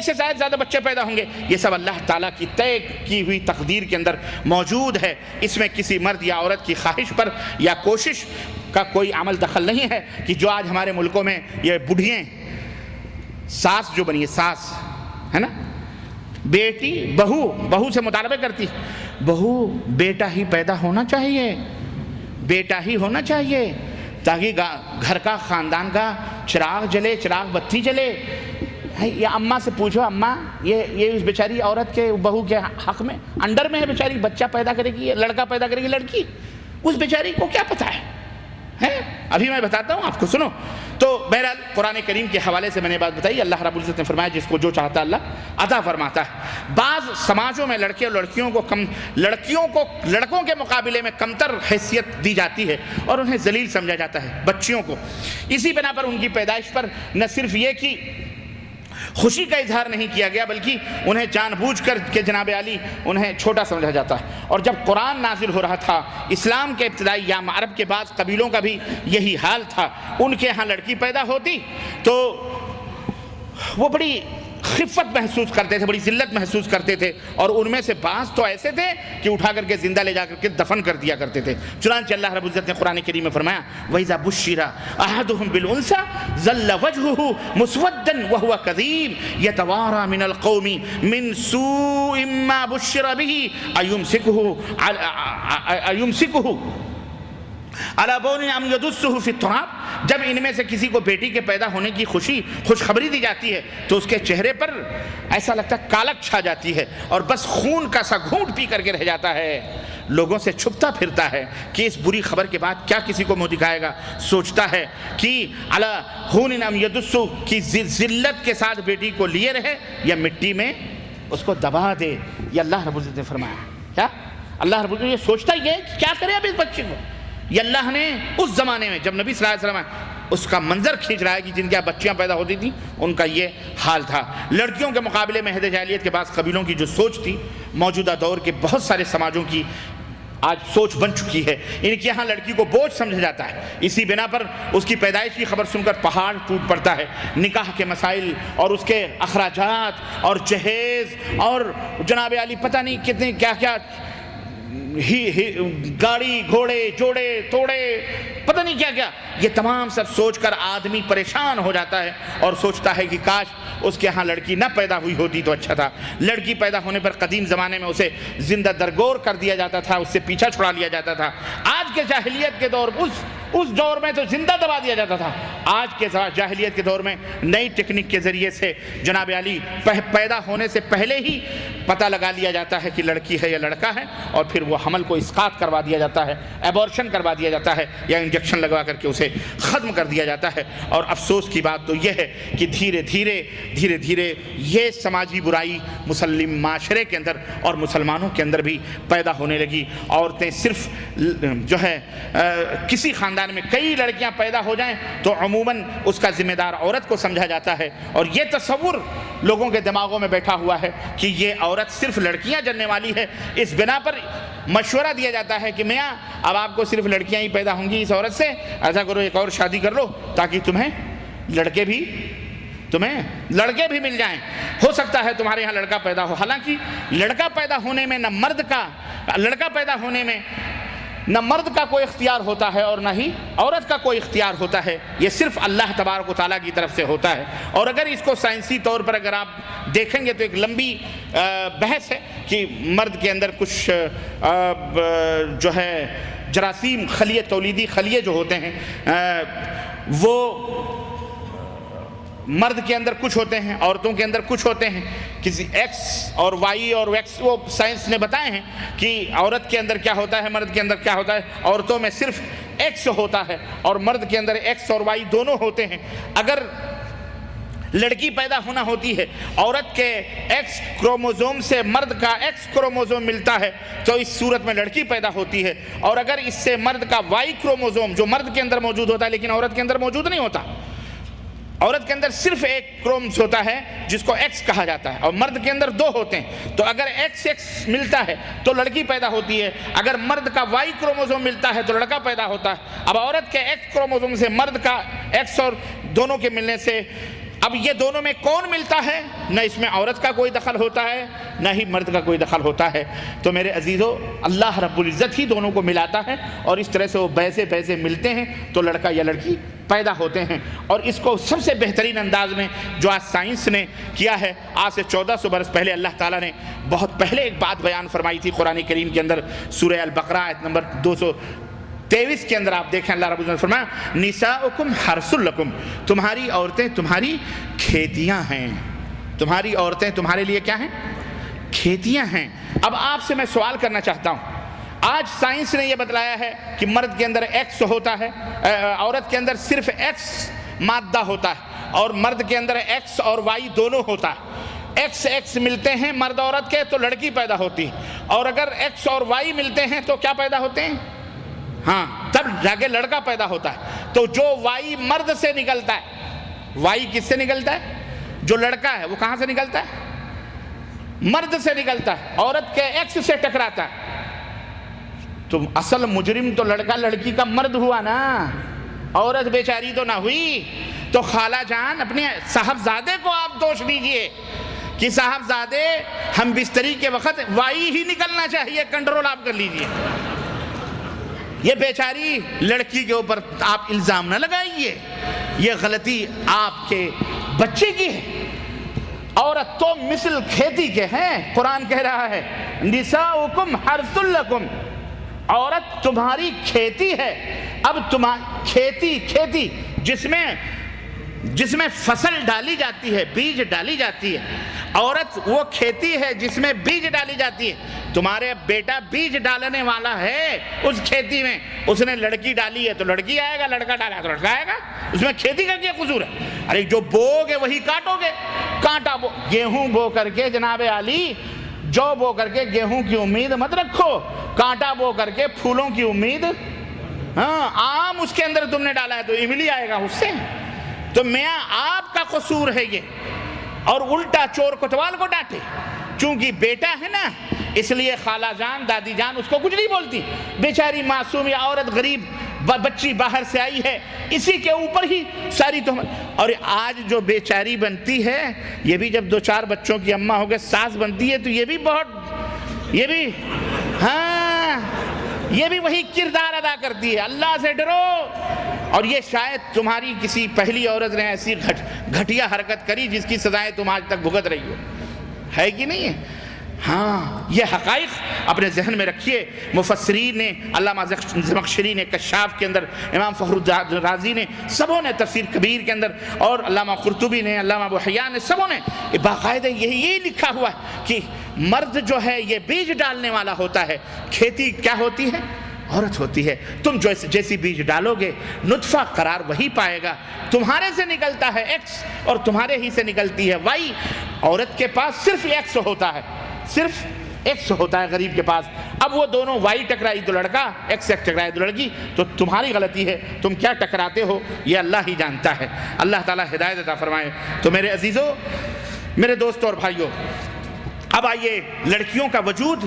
سے شاید زیادہ بچے پیدا ہوں گے۔ یہ سب اللہ تعالیٰ کی طے کی ہوئی تقدیر کے اندر موجود ہے، اس میں کسی مرد یا عورت کی خواہش پر یا کوشش کا کوئی عمل دخل نہیں ہے۔ کہ جو آج ہمارے ملکوں میں یہ بڑھیاں ساس جو بنی ہے، ساس ہے نا، بیٹی بہو سے مطالبہ کرتی، بہو بیٹا ہی پیدا ہونا چاہیے، بیٹا ہی ہونا چاہیے، تاکہ گھر کا خاندان کا چراغ جلے، چراغ بتی جلے۔ یا اماں سے پوچھو، اماں یہ اس بیچاری عورت کے بہو کے حق میں انڈر میں ہے، بیچاری بچہ پیدا کرے گی، لڑکا پیدا کرے گی لڑکی، اس بیچاری کو کیا پتہ ہے؟ ابھی میں بتاتا ہوں آپ کو، سنو۔ تو بہرحال قرآن کریم کے حوالے سے میں نے بات بتائی، اللہ رب العزت نے فرمایا جس کو جو چاہتا اللہ عطا فرماتا ہے۔ بعض سماجوں میں لڑکے اور لڑکیوں کو لڑکوں کے مقابلے میں کمتر حیثیت دی جاتی ہے اور انہیں ذلیل سمجھا جاتا ہے، بچیوں کو۔ اسی بنا پر ان کی پیدائش پر نہ صرف یہ کہ خوشی کا اظہار نہیں کیا گیا، بلکہ انہیں جان بوجھ کر کہ جناب علی انہیں چھوٹا سمجھا جاتا ہے۔ اور جب قرآن نازل ہو رہا تھا، اسلام کے ابتدائی یا عرب کے بعض قبیلوں کا بھی یہی حال تھا، ان کے ہاں لڑکی پیدا ہوتی تو وہ بڑی خفت محسوس کرتے تھے، بڑی ذلت محسوس کرتے تھے، اور ان میں سے بعض تو ایسے تھے کہ اٹھا کر کے زندہ لے جا کر کے دفن کر دیا کرتے تھے۔ چنانچہ اللہ رب العزت نے قرآن کریم میں فرمایا وَإِذَا بُشِّرَ أَحَدُهُم بِالْأُنثَىٰ ظَلَّ وَجْهُهُ مُسْوَدًّا وَهُوَ كَظِيمٌ يَتَوَارَىٰ مِنَ الْقَوْمِ مِنْ سُوءِ مَّا بُشِّرَ بِهِ أَيُمْسِكُهُ عَلَىٰ بُونٍ أَمْ يَدُسُّهُ فِي التُّرَابِ۔ جب ان میں سے کسی کو بیٹی کے پیدا ہونے کی خوشخبری دی جاتی ہے تو اس کے چہرے پر ایسا لگتا ہے کالک چھا جاتی ہے، اور بس خون کا سا گھونٹ پی کر کے رہ جاتا ہے، لوگوں سے چھپتا پھرتا ہے کہ اس بری خبر کے بعد کیا کسی کو منہ دکھائے گا۔ سوچتا ہے کہ عَلَىٰ بُونٍ أَمْ يَدُسُّهُ کی ذلت کے ساتھ بیٹی کو لیے رہے یا مٹی میں اس کو دبا دے۔ یہ اللہ رب العزت نے فرمایا۔ کیا اللہ رب العزت یہ سوچتا ہی ہے کہ کیا کرے اب اس بچے کو؟ یہ اللہ نے اس زمانے میں جب نبی صلی اللہ علیہ وسلم اس کا منظر کھینچ رہا ہے کہ جن کے بچیاں پیدا ہوتی تھیں ان کا یہ حال تھا۔ لڑکیوں کے مقابلے میں عہد جاہلیت کے بعض قبیلوں کی جو سوچ تھی، موجودہ دور کے بہت سارے سماجوں کی آج سوچ بن چکی ہے۔ ان کے یہاں لڑکی کو بوجھ سمجھا جاتا ہے، اسی بنا پر اس کی پیدائش کی خبر سن کر پہاڑ ٹوٹ پڑتا ہے۔ نکاح کے مسائل اور اس کے اخراجات اور جہیز اور جناب علی پتہ نہیں کتنے کیا کیا گاڑی گھوڑے جوڑے توڑے پتہ نہیں کیا کیا، یہ تمام سب سوچ کر آدمی پریشان ہو جاتا ہے اور سوچتا ہے کہ کاش اس کے ہاں لڑکی نہ پیدا ہوئی ہوتی تو اچھا تھا۔ لڑکی پیدا ہونے پر قدیم زمانے میں اسے زندہ درگور کر دیا جاتا تھا، اس سے پیچھا چھڑا لیا جاتا تھا۔ آج کے جاہلیت کے دور اس دور میں تو زندہ دبا دیا جاتا تھا۔ آج کے جاہلیت کے دور میں نئی ٹیکنیک کے ذریعے سے جناب علی پیدا ہونے سے پہلے ہی پتہ لگا لیا جاتا ہے کہ لڑکی ہے یا لڑکا ہے، اور پھر وہ حمل کو اسقاط کروا دیا جاتا ہے، ایبورشن کروا دیا جاتا ہے، یا انجیکشن لگوا کر کے اسے ختم کر دیا جاتا ہے۔ اور افسوس کی بات تو یہ ہے کہ دھیرے دھیرے یہ سماجی برائی مسلم معاشرے کے اندر اور مسلمانوں کے اندر بھی پیدا ہونے لگی۔ عورتیں صرف جو ہے کسی خاندان میں کئی لڑکیاں پیدا ہو جائیں تو عموماً اس کا ذمہ دار عورت کو سمجھا جاتا ہے، اور یہ تصور لوگوں کے دماغوں میں بیٹھا ہوا ہے کہ یہ عورت صرف لڑکیاں جننے والی ہے۔ اس بنا پر مشورہ دیا جاتا ہے کہ میاں اب آپ کو صرف لڑکیاں ہی پیدا ہوں گی، اس عورت سے ایسا کرو ایک اور شادی کر لو تاکہ تمہیں لڑکے بھی مل جائیں، ہو سکتا ہے تمہارے یہاں لڑکا پیدا ہو۔ حالانکہ لڑکا پیدا ہونے میں نہ مرد کا کوئی اختیار ہوتا ہے اور نہ ہی عورت کا کوئی اختیار ہوتا ہے، یہ صرف اللہ تبارک و تعالیٰ کی طرف سے ہوتا ہے۔ اور اگر اس کو سائنسی طور پر اگر آپ دیکھیں گے تو ایک لمبی بحث ہے کہ مرد کے اندر کچھ جو ہے جراثیم خلیے تولیدی خلیے جو ہوتے ہیں وہ مرد کے اندر کچھ ہوتے ہیں، عورتوں کے اندر کچھ ہوتے ہیں، کسی ایکس اور وائی اور ویکس وہ سائنس نے بتائے ہیں کہ عورت کے اندر کیا ہوتا ہے، مرد کے اندر کیا ہوتا ہے۔ عورتوں میں صرف ایکس ہوتا ہے اور مرد کے اندر ایکس اور وائی دونوں ہوتے ہیں۔ اگر لڑکی پیدا ہونا ہوتی ہے، عورت کے ایکس کروموزوم سے مرد کا ایکس کروموزوم ملتا ہے تو اس صورت میں لڑکی پیدا ہوتی ہے، اور اگر اس سے مرد کا وائی کروموزوم جو مرد کے اندر موجود ہوتا ہے لیکن عورت کے اندر موجود نہیں ہوتا، عورت کے اندر صرف ایک کروموزوم ہوتا ہے جس کو ایکس کہا جاتا ہے اور مرد کے اندر دو ہوتے ہیں، تو اگر ایکس ملتا ہے تو لڑکی پیدا ہوتی ہے، اگر مرد کا وائی کروموزوم ملتا ہے تو لڑکا پیدا ہوتا ہے۔ اب عورت کے ایکس کروموزوم سے مرد کا ایکس اور دونوں کے ملنے سے اب یہ دونوں میں کون ملتا ہے، نہ اس میں عورت کا کوئی دخل ہوتا ہے نہ ہی مرد کا کوئی دخل ہوتا ہے۔ تو میرے عزیزو، اللہ رب العزت ہی دونوں کو ملاتا ہے اور اس طرح سے وہ بیسے ملتے ہیں تو لڑکا یا لڑکی پیدا ہوتے ہیں۔ اور اس کو سب سے بہترین انداز میں جو آج سائنس نے کیا ہے، آج سے 1400 برس پہلے اللہ تعالیٰ نے بہت پہلے ایک بات بیان فرمائی تھی قرآن کریم کے اندر، سورہ البقرہ آیت نمبر 223 کے اندر آپ دیکھیں اللہ رب العزت نے فرمایا نساؤکم حرث لکم، تمہاری عورتیں تمہاری کھیتیاں ہیں، تمہاری عورتیں تمہارے لیے کیا ہیں، کھیتیاں ہیں۔ اب آپ سے میں سوال کرنا چاہتا ہوں، آج سائنس نے یہ بتلایا ہے کہ مرد کے اندر ایکس ہوتا ہے، عورت کے اندر صرف ایکس مادہ ہوتا ہے اور مرد کے اندر ایکس اور وائی دونوں ہوتا ہے۔ ایکس ملتے ہیں مرد عورت کے تو لڑکی پیدا ہوتی ہے، اور اگر ایکس اور وائی ملتے ہیں تو کیا پیدا ہوتے ہیں، ہاں تب جا کے لڑکا پیدا ہوتا ہے۔ تو جو وائی مرد سے نکلتا ہے، وائی کس سے نکلتا ہے، جو لڑکا ہے وہ کہاں سے نکلتا ہے، مرد سے نکلتا ہے، عورت کے ایکس سے ٹکراتا ہے، تو اصل مجرم تو لڑکا لڑکی کا مرد ہوا نا، عورت بیچاری تو نہ ہوئی۔ تو خالہ جان اپنے صاحبزادے کو آپ دوش دیجئے کہ صاحبزادے ہم بستری کے وقت وائی ہی نکلنا چاہیے، کنٹرول آپ کر لیجئے۔ یہ بیچاری لڑکی کے اوپر آپ الزام نہ لگائیے، یہ غلطی آپ کے بچے کی ہے۔ عورت تو مثل کھیتی کے ہیں، قرآن کہہ رہا ہے نساؤکم حرث لکم، عورت تمہاری کھیتی ہے۔ اب تمہاری کھیتی جس میں فصل ڈالی جاتی ہے، بیج ڈالی جاتی ہے، عورت وہ کھیتی ہے جس میں بیج ڈالی جاتی ہے۔ تمہارے بیٹا بیج ڈالنے والا ہے اس کھیتی میں، اس نے لڑکی ڈالی ہے تو لڑکی آئے گا، لڑکا ڈالا تو لڑکا آئے گا، اس میں کھیتی کا کیا قصور ہے؟ ارے جو بو گے وہی کاٹو گے۔ کانٹا گیہوں بو کر کے جناب عالی، جو بو کر کے گیہوں کی امید مت رکھو، کانٹا بو کر کے پھولوں کی امید۔ ہاں، آم اس کے اندر تم نے ڈالا ہے تو املی آئے گا اس سے۔ تو میاں آپ کا قصور ہے یہ، اور الٹا چور کوتوال کو ڈانٹے، چونکہ بیٹا ہے نا اس لیے خالہ جان دادی جان اس کو کچھ نہیں بولتی۔ بیچاری معصوم یا عورت غریب بچی باہر سے آئی ہے، اسی کے اوپر ہی ساری تہمت۔ اور آج جو بیچاری بنتی ہے یہ بھی جب 2-4 بچوں کی اماں ہو کے ساس بنتی ہے تو یہ بھی یہ بھی وہی کردار ادا کرتی ہے۔ اللہ سے ڈرو۔ اور یہ شاید تمہاری کسی پہلی عورت نے ایسی گھٹیا حرکت کری جس کی سزائیں تم آج تک بھگت رہی ہو، ہے کہ نہیں ہے؟ ہاں، یہ حقائق اپنے ذہن میں رکھیے۔ مفسرین نے، علامہ زمخشری نے کشاف کے اندر، امام فخر رازی نے، سبوں نے تفسیر کبیر کے اندر، اور علامہ قرطبی نے، علامہ ابو حیان نے، سبوں نے باقاعدہ یہی لکھا ہوا ہے کہ مرد جو ہے یہ بیج ڈالنے والا ہوتا ہے، کھیتی کیا ہوتی ہے؟ عورت ہوتی ہے۔ تم جیسی بیج ڈالو گے نطفہ قرار وہی پائے گا، تمہارے سے نکلتا ہے ایکس اور تمہارے ہی سے نکلتی ہے وائی۔ عورت کے پاس صرف ایکس ہوتا ہے، صرف ایکس ہوتا ہے غریب کے پاس۔ اب وہ دونوں وائی ٹکرائی تو لڑکا، ایکس ٹکرائی تو لڑکی، تو تمہاری غلطی ہے، تم کیا ٹکراتے ہو یہ اللہ ہی جانتا ہے۔ اللہ تعالیٰ ہدایت عطا فرمائے۔ تو میرے عزیزو، میرے دوستوں اور بھائیوں، اب آئیے، لڑکیوں کا وجود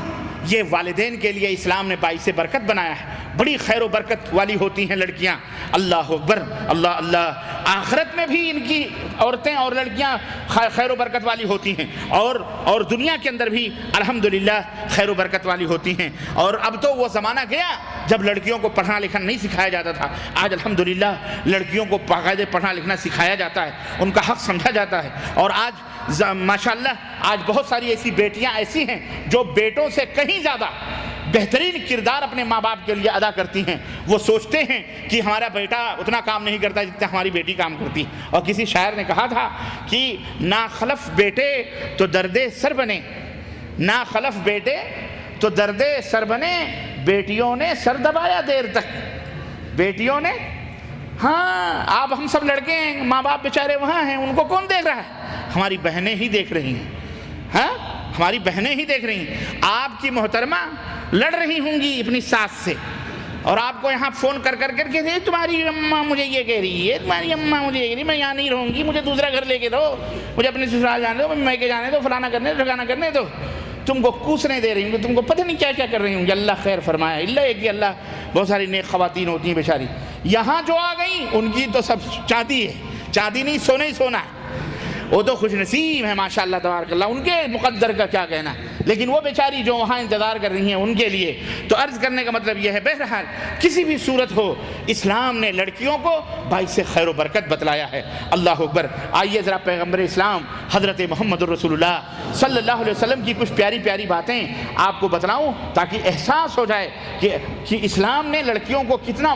یہ والدین کے لیے اسلام نے باعث برکت بنایا ہے۔ بڑی خیر و برکت والی ہوتی ہیں لڑکیاں۔ اللہ اکبر، اللہ اللہ۔ آخرت میں بھی ان کی عورتیں اور لڑکیاں خیر و برکت والی ہوتی ہیں، اور دنیا کے اندر بھی الحمدللہ خیر و برکت والی ہوتی ہیں۔ اور اب تو وہ زمانہ گیا جب لڑکیوں کو پڑھنا لکھنا نہیں سکھایا جاتا تھا۔ آج الحمدللہ لڑکیوں کو باقاعدہ پڑھنا لکھنا سکھایا جاتا ہے، ان کا حق سمجھا جاتا ہے۔ اور آج ماشاءاللہ آج بہت ساری ایسی بیٹیاں ایسی ہیں جو بیٹوں سے کہیں زیادہ بہترین کردار اپنے ماں باپ کے لیے ادا کرتی ہیں۔ وہ سوچتے ہیں کہ ہمارا بیٹا اتنا کام نہیں کرتا جتنا ہماری بیٹی کام کرتی۔ اور کسی شاعر نے کہا تھا کہ ناخلف بیٹے تو درد سر بنے، ناخلف بیٹے تو درد سر بنے، بیٹیوں نے سر دبایا دیر تک، بیٹیوں نے۔ ہاں، آپ ہم سب لڑکے ہیں، ماں باپ بیچارے وہاں ہیں، ان کو کون دیکھ رہا ہے؟ ہماری بہنیں ہی دیکھ رہی ہیں۔ ہاں، ہماری بہنیں ہی دیکھ رہی ہیں۔ آپ کی محترمہ لڑ رہی ہوں گی اپنی ساس سے، اور آپ کو یہاں فون کر کے تمہاری اماں مجھے یہ کہہ رہی ہے، تمہاری اماں مجھے یہ کہہ رہی ہے، میں یہاں نہیں رہوں گی، مجھے دوسرا گھر لے کے دو، مجھے اپنے سسرال جانے دو، میکے جانے دو، فلانا کرنے دو، ٹھکانا کرنے دو۔ تم کو کوسنے دے رہی ہوں گی، تم کو پتہ نہیں کیا کیا کر رہی ہوں گی۔ اللہ خیر فرمایا۔ اللہ ایک کہ اللہ، بہت ساری نیک خواتین ہوتی ہیں بیچاری، یہاں جو آ گئیں ان کی تو سب چاندی ہے، چاندی نہیں سونا ہی سونا ہے، وہ تو خوش نصیب ہے ماشاءاللہ تبارک اللہ، ان کے مقدر کا کیا کہنا۔ لیکن وہ بیچاری جو وہاں انتظار کر رہی ہیں ان کے لیے تو عرض کرنے کا مطلب یہ ہے، بہرحال کسی بھی صورت ہو اسلام نے لڑکیوں کو باعث خیر و برکت بتلایا ہے۔ اللہ اکبر۔ آئیے ذرا پیغمبر اسلام حضرت محمد رسول اللہ صلی اللہ علیہ وسلم کی کچھ پیاری پیاری باتیں آپ کو بتلاؤں تاکہ احساس ہو جائے کہ اسلام نے لڑکیوں کو کتنا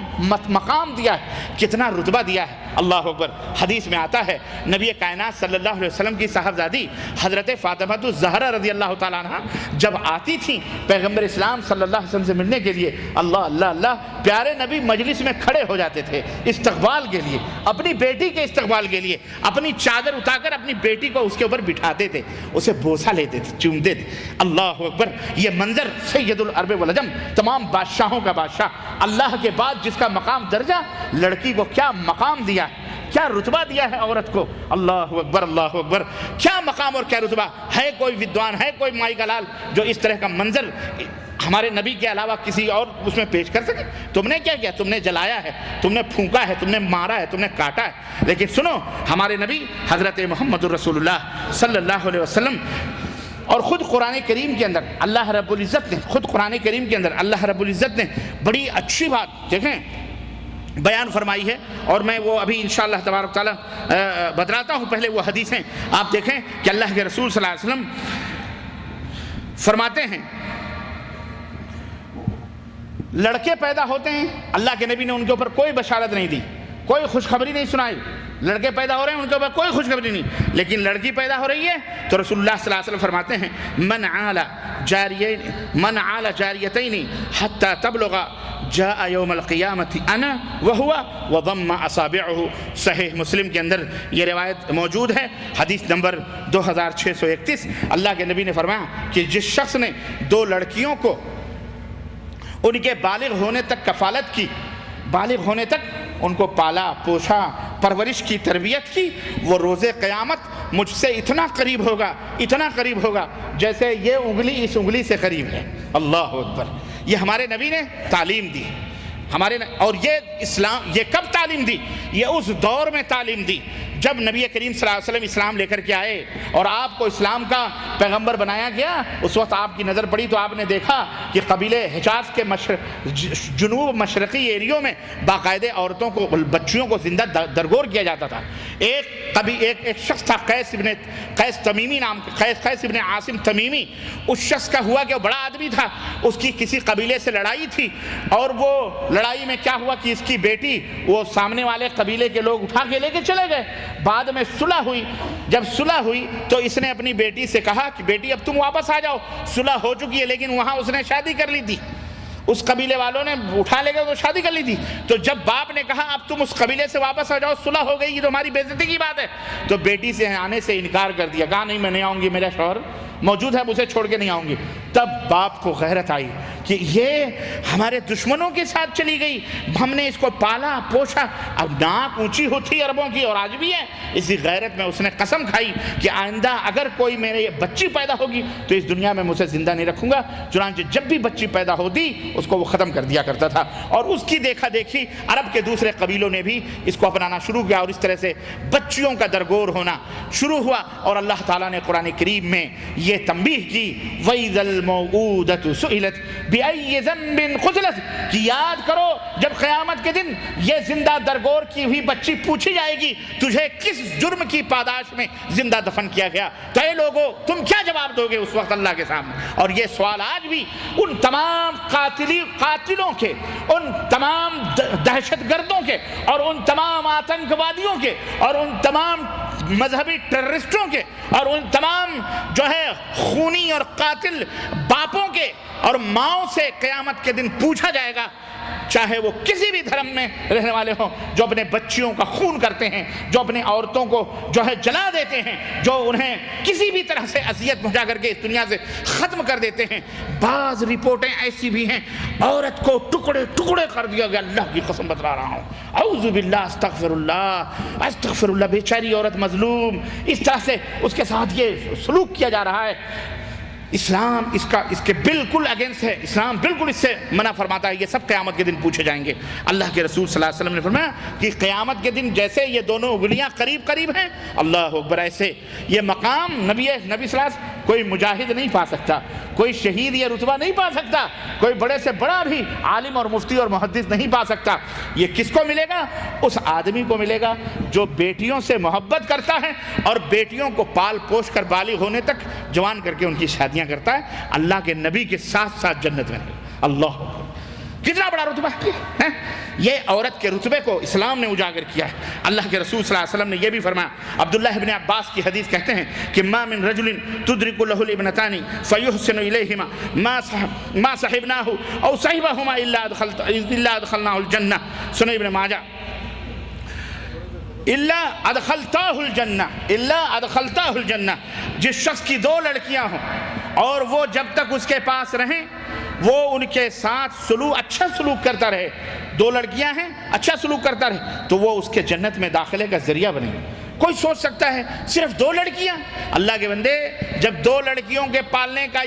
مقام دیا ہے، کتنا رتبہ دیا ہے۔ اللہ اکبر۔ حدیث میں آتا ہے نبی کائنات صلی اللہ علیہ وسلم کی صاحبزادی حضرت فاطمہ الزہرا رضی اللہ تعالیٰ عنہ جب آتی تھیں پیغمبر اسلام صلی اللہ علیہ وسلم سے ملنے کے لیے، اللہ اللہ اللہ، پیارے نبی مجلس میں کھڑے ہو جاتے تھے استقبال کے لیے، اپنی بیٹی کے استقبال کے لیے، اپنی چادر اٹھا کر اپنی بیٹی کو اس کے اوپر بٹھاتے تھے، اسے بوسہ لیتے تھے، چومتے تھے۔ اللہ اکبر۔ یہ منظر سید العرب والعجم، تمام بادشاہوں کا بادشاہ، اللہ کے بعد جس کا مقام درجہ، لڑکی کو کیا مقام دیا، کیا رتبہ دیا ہے عورت کو، اللہ اکبر اللہ اکبر، کیا مقام اور کیا رتبہ ہے۔ کوئی ودوان ہے، کوئی مائی کا لال جو اس طرح کا منظر ہمارے نبی کے علاوہ کسی اور اس میں پیش کر سکے؟ تم نے کیا کیا؟ تم نے جلایا ہے، تم نے پھونکا ہے، تم نے مارا ہے، تم نے کاٹا ہے۔ لیکن سنو، ہمارے نبی حضرت محمد الرسول اللہ صلی اللہ علیہ وسلم، اور خود قرآن کریم کے اندر اللہ رب العزت نے، خود قرآن کریم کے اندر اللہ رب العزت نے بڑی اچھی بات دیکھیں بیان فرمائی ہے، اور میں وہ ابھی انشاءاللہ تبارک تعالیٰ بتلاتا ہوں۔ پہلے وہ حدیثیں آپ دیکھیں کہ اللہ کے رسول صلی اللہ علیہ وسلم فرماتے ہیں لڑکے پیدا ہوتے ہیں، اللہ کے نبی نے ان کے اوپر کوئی بشارت نہیں دی، کوئی خوشخبری نہیں سنائی۔ لڑکے پیدا ہو رہے ہیں، ان کے اوپر کوئی خوشخبری نہیں، لیکن لڑکی پیدا ہو رہی ہے تو رسول اللہ صلی اللہ علیہ وسلم فرماتے ہیں من عال جاریتین حتی تبلغ جاء یوم القیامت انا وہو وضم اصابعہ۔ صحیح مسلم کے اندر یہ روایت موجود ہے، حدیث نمبر 2631۔ اللہ کے نبی نے فرمایا کہ جس شخص نے 2 لڑکیوں کو ان کے بالغ ہونے تک کفالت کی، بالغ ہونے تک ان کو پالا پوشا، پرورش کی، تربیت کی، وہ روز قیامت مجھ سے اتنا قریب ہوگا، اتنا قریب ہوگا جیسے یہ انگلی اس انگلی سے قریب ہے۔ اللہ اکبر، یہ ہمارے نبی نے تعلیم دی ہمارے، اور یہ اسلام، یہ کب تعلیم دی؟ یہ اس دور میں تعلیم دی جب نبی کریم صلی اللہ علیہ وسلم اسلام لے کر کے آئے اور آپ کو اسلام کا پیغمبر بنایا گیا۔ اس وقت آپ کی نظر پڑی تو آپ نے دیکھا کہ قبیلے حجاز کے جنوب مشرقی ایریوں میں باقاعدہ عورتوں کو، بچیوں کو زندہ درگور کیا جاتا تھا۔ ایک شخص تھا قیس تمیمی نام، قیس ابن عاصم تمیمی۔ اس شخص کا ہوا کہ وہ بڑا آدمی تھا، اس کی کسی قبیلے سے لڑائی تھی، اور وہ لڑائی میں کیا ہوا کہ اس کی بیٹی وہ سامنے والے قبیلے کے لوگ اٹھا کے لے کے چلے گئے۔ بعد میں صلح ہوئی، جب صلح ہوئی تو اس نے اپنی بیٹی سے کہا کہ بیٹی اب تم واپس آ جاؤ، صلح ہو چکی ہے، لیکن وہاں اس نے شادی کر لی تھی، اس قبیلے والوں نے اٹھا لے گئے تو شادی کر لی تھی۔ تو جب باپ نے کہا اب تم اس قبیلے سے واپس آ جاؤ، صلح ہو گئی، یہ تو ہماری بے عزتی کی بات ہے، تو بیٹی سے آنے سے انکار کر دیا، کہا نہیں میں نہیں آؤں گی، میرا شوہر موجود ہے، اسے چھوڑ کے نہیں آؤں گی۔ تب باپ کو غیرت آئی کہ یہ ہمارے دشمنوں کے ساتھ چلی گئی، ہم نے اس کو پالا پوشا، اب ناک اونچی ہوتی عربوں کی اور آج بھی ہے۔ اسی غیرت میں اس نے قسم کھائی کہ آئندہ اگر کوئی میرے بچی پیدا ہوگی تو اس دنیا میں مجھے زندہ نہیں رکھوں گا۔ چنانچہ جب بھی بچی پیدا ہوتی اس کو وہ ختم کر دیا کرتا تھا، اور اس کی دیکھا دیکھی عرب کے دوسرے قبیلوں نے بھی اس کو اپنانا شروع کیا، اور اس طرح سے بچیوں کا درگور ہونا شروع ہوا۔ اور اللہ تعالیٰ نے قرآن کریم میں یہ تنبیہ کی وَإِذَا الْمَوْءُودَةُ سُئِلَتْ بِأَيِّ ذَنبٍ قُتِلَتْ، کہ یاد کرو جب قیامت کے دن یہ زندہ درگور کی ہوئی بچی پوچھی جائے گی تجھے کس جرم کی پاداش میں زندہ دفن کیا گیا، تو اے لوگو تم کیا جواب دو گے اس وقت اللہ کے سامنے؟ اور یہ سوال آج بھی ان تمام قاتلوں کے، ان تمام دہشت گردوں کے، اور ان تمام آتنکوادیوں کے، اور ان تمام مذہبی ٹیررسٹوں کے، اور ان تمام جو ہے خونی اور قاتل باپوں کے اور ماؤں سے قیامت کے دن پوچھا جائے گا، چاہے وہ کسی بھی دھرم میں رہنے والے ہوں، جو اپنے بچیوں کا خون کرتے ہیں، جو اپنے عورتوں کو جو ہے جلا دیتے ہیں، جو انہیں کسی بھی طرح سے اذیت پہنچا کر کے اس دنیا سے ختم کر دیتے ہیں۔ بعض رپورٹیں ایسی بھی ہیں عورت کو ٹکڑے ٹکڑے کر دیا گیا، اللہ کی قسم بتلا رہا ہوں، اعوذ باللہ، استغفر اللہ، بیچاری عورت مظلوم، اس طرح سے اس کے ساتھ یہ سلوک کیا جا رہا ہے۔ اسلام اس کے بالکل اگینسٹ ہے، اسلام بالکل اس سے منع فرماتا ہے۔ یہ سب قیامت کے دن پوچھے جائیں گے۔ اللہ کے رسول صلی اللہ علیہ وسلم نے فرمایا کہ قیامت کے دن جیسے یہ دونوں انگلیاں قریب قریب ہیں، اللہ اکبر، ایسے یہ مقام نبی صلی اللہ علیہ وسلم کوئی مجاہد نہیں پا سکتا، کوئی شہید یہ رتبہ نہیں پا سکتا، کوئی بڑے سے بڑا بھی عالم اور مفتی اور محدث نہیں پا سکتا۔ یہ کس کو ملے گا؟ اس آدمی کو ملے گا جو بیٹیوں سے محبت کرتا ہے اور بیٹیوں کو پال پوش کر بالغ ہونے تک جوان کر کے ان کی شادیاں کرتا ہے، اللہ کے نبی کے ساتھ ساتھ جنت میں۔ اللہ کتنا بڑا رتبہ ہے! یہ عورت کے رتبے کو اسلام نے اجاگر کیا ہے۔ اللہ کے رسول صلی اللہ علیہ وسلم نے یہ بھی فرمایا، عبداللہ ابن عباس کی حدیث کہتے ہیں کہ ما من رجل تدرک له الابنتان فيحسن اليهما ما صحبناه او صحبهما الا ادخلناه الجنہ، سنن ابن ماجہ، الا ادخلتاه الجنہ، جس شخص کی 2 لڑکیاں ہوں اور وہ جب تک اس کے پاس رہیں وہ ان کے ساتھ اچھا سلوک کرتا رہے، 2 لڑکیاں ہیں اچھا سلوک کرتا رہے تو وہ اس کے جنت میں داخلے کا ذریعہ بنے۔ کوئی سوچ سکتا ہے صرف 2 لڑکیاں؟ اللہ کے بندے، جب 2 لڑکیوں کے پالنے کا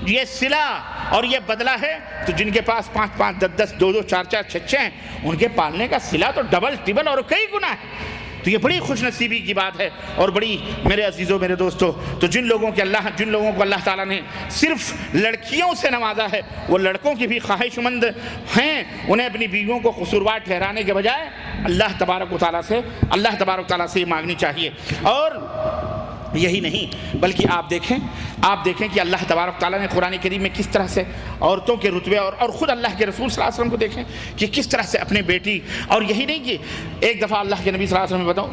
یہ صلہ اور یہ بدلہ ہے تو جن کے پاس 5 10 2 4 6 ہیں ان کے پالنے کا صلہ تو ڈبل ٹربل اور کئی گنا ہے۔ تو یہ بڑی خوش نصیبی کی بات ہے اور بڑی، میرے عزیزوں میرے دوستوں، تو جن لوگوں کو اللہ تعالیٰ نے صرف لڑکیوں سے نوازا ہے وہ لڑکوں کی بھی خواہش مند ہیں، انہیں اپنی بیویوں کو قصوروار ٹھہرانے کے بجائے اللہ تبارک و تعالیٰ سے یہ مانگنی چاہیے۔ اور یہی نہیں بلکہ آپ دیکھیں کہ اللہ تبارک تعالیٰ نے قرآن کریم میں کس طرح سے عورتوں کے رتبے اور خود اللہ کے رسول صلی اللہ علیہ وسلم کو دیکھیں کہ کس طرح سے اپنے بیٹی، اور یہی نہیں کہ ایک دفعہ اللہ کے نبی صلی اللہ علیہ وسلم میں بتاؤں،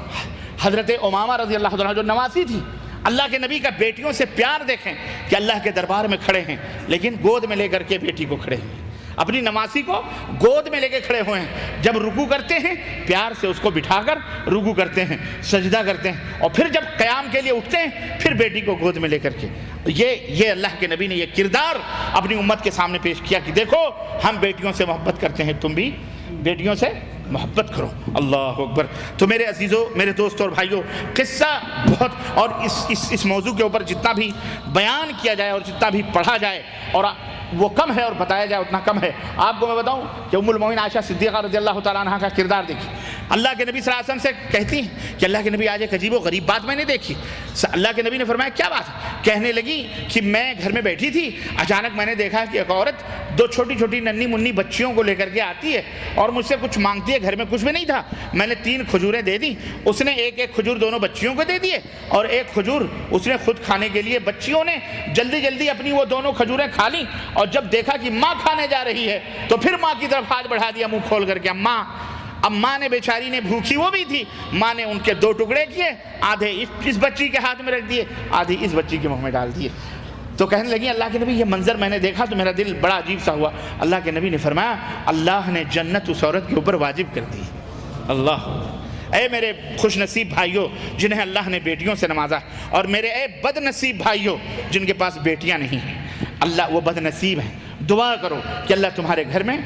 حضرت امامہ رضی اللہ عنہ جو نواسی تھی، اللہ کے نبی کا بیٹیوں سے پیار دیکھیں کہ اللہ کے دربار میں کھڑے ہیں لیکن گود میں لے کر کے بیٹی کو کھڑے ہیں، اپنی نماسی کو گود میں لے کے کھڑے ہوئے ہیں، جب رکوع کرتے ہیں پیار سے اس کو بٹھا کر رکوع کرتے ہیں، سجدہ کرتے ہیں، اور پھر جب قیام کے لیے اٹھتے ہیں پھر بیٹی کو گود میں لے کر کے۔ یہ اللہ کے نبی نے یہ کردار اپنی امت کے سامنے پیش کیا کہ دیکھو ہم بیٹیوں سے محبت کرتے ہیں، تم بھی بیٹیوں سے محبت کرو۔ اللہ اکبر۔ تو میرے عزیزوں میرے دوستوں اور بھائیوں، قصہ بہت، اور اس موضوع کے اوپر جتنا بھی بیان کیا جائے اور جتنا بھی پڑھا جائے اور وہ کم ہے اور بتایا جائے اتنا کم ہے۔ آپ کو میں بتاؤں کہ ام المومنین عائشہ صدیقہ رضی اللہ تعالیٰ عنہ کا کردار دیکھیں، اللہ کے نبی صلی اللہ علیہ وسلم سے کہتی ہیں کہ اللہ کے نبی آج ایک عجیب و غریب بات میں نے دیکھی۔ اللہ کے نبی نے فرمایا کیا بات؟ کہنے لگی کہ میں گھر میں بیٹھی تھی، اچانک میں نے دیکھا کہ ایک عورت 2 چھوٹی چھوٹی ننھی منی بچیوں کو لے کر کے آتی ہے اور مجھ سے کچھ مانگتی ہے، گھر میں کچھ بھی نہیں تھا، میں نے 3 کھجوریں دے دی، اس نے ایک کھجور دونوں بچیوں کو دے دیے اور ایک کھجور اس نے خود کھانے کے لیے، بچیوں نے جلدی اپنی وہ دونوں کھجوریں کھا لیں اور جب دیکھا کہ ماں کھانے جا رہی ہے تو پھر ماں کی طرف ہاتھ بڑھا دیا منہ کھول کر کے، ماں نے بیچاری نے، بھوکی وہ بھی تھی، ماں نے ان کے 2 ٹکڑے کیے، آدھے اس بچی کے ہاتھ میں رکھ دیے، آدھے اس بچی کے منہ میں ڈال دیے۔ تو کہنے لگی اللہ کے نبی یہ منظر میں نے دیکھا تو میرا دل بڑا عجیب سا ہوا۔ اللہ کے نبی نے فرمایا اللہ نے جنت اس عورت کے اوپر واجب کر دی۔ اللہ، اے میرے خوش نصیب بھائیوں جنہیں اللہ نے بیٹیوں سے نوازا، اور میرے اے بد نصیب بھائیوں جن کے پاس بیٹیاں نہیں ہیں، اللہ وہ بد نصیب ہیں، دعا کرو کہ اللہ تمہارے گھر میں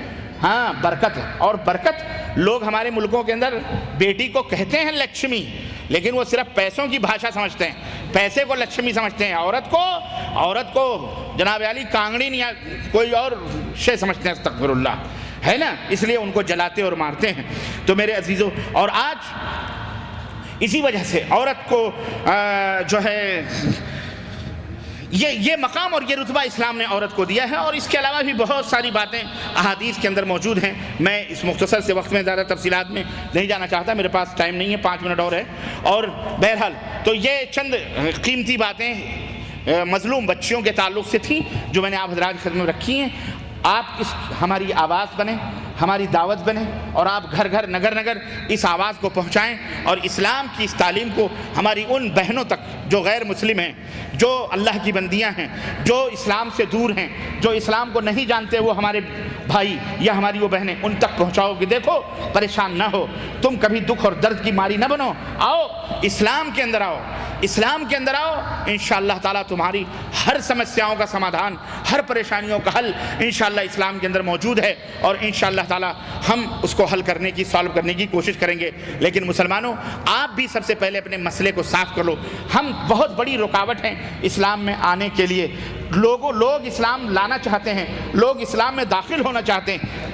برکت ہے۔ اور برکت، لوگ ہمارے ملکوں کے اندر بیٹی کو کہتے ہیں لکشمی، لیکن وہ صرف پیسوں کی بھاشا سمجھتے ہیں، پیسے کو لکشمی سمجھتے ہیں، عورت کو جناب علی کانگڑی یا کوئی اور شے سمجھتے ہیں، استغفر اللہ، ہے نا، اس لیے ان کو جلاتے اور مارتے ہیں۔ تو میرے عزیزوں، اور آج اسی وجہ سے عورت کو جو ہے یہ مقام اور یہ رتبہ اسلام نے عورت کو دیا ہے، اور اس کے علاوہ بھی بہت ساری باتیں احادیث کے اندر موجود ہیں۔ میں اس مختصر سے وقت میں زیادہ تفصیلات میں نہیں جانا چاہتا، میرے پاس ٹائم نہیں ہے، 5 منٹ اور ہے، اور بہرحال تو یہ چند قیمتی باتیں مظلوم بچیوں کے تعلق سے تھیں جو میں نے آپ حضرات کی خدمت میں رکھی ہیں۔ آپ ہماری آواز بنیں، ہماری دعوت بنیں، اور آپ گھر گھر نگر نگر اس آواز کو پہنچائیں اور اسلام کی اس تعلیم کو ہماری ان بہنوں تک جو غیر مسلم ہیں، جو اللہ کی بندیاں ہیں، جو اسلام سے دور ہیں، جو اسلام کو نہیں جانتے، وہ ہمارے بھائی یا ہماری وہ بہنیں، ان تک پہنچاؤ کہ دیکھو پریشان نہ ہو، تم کبھی دکھ اور درد کی ماری نہ بنو، آؤ اسلام کے اندر آؤ، اسلام کے اندر آؤ، انشاءاللہ تعالیٰ تمہاری ہر سمسیاؤں کا سمادھان، ہر پریشانیوں کا حل انشاءاللہ اسلام کے اندر موجود ہے، اور انشاءاللہ تعالیٰ ہم اس کو حل کرنے کی، سالو کرنے کی کوشش کریں گے۔ لیکن مسلمانوں، آپ بھی سب سے پہلے اپنے مسئلے کو صاف کر لو۔ ہم بہت بڑی رکاوٹ ہیں اسلام میں آنے کے لیے، لوگ اسلام لانا چاہتے ہیں، لوگ اسلام میں داخل ہونا چاہتے ہیں،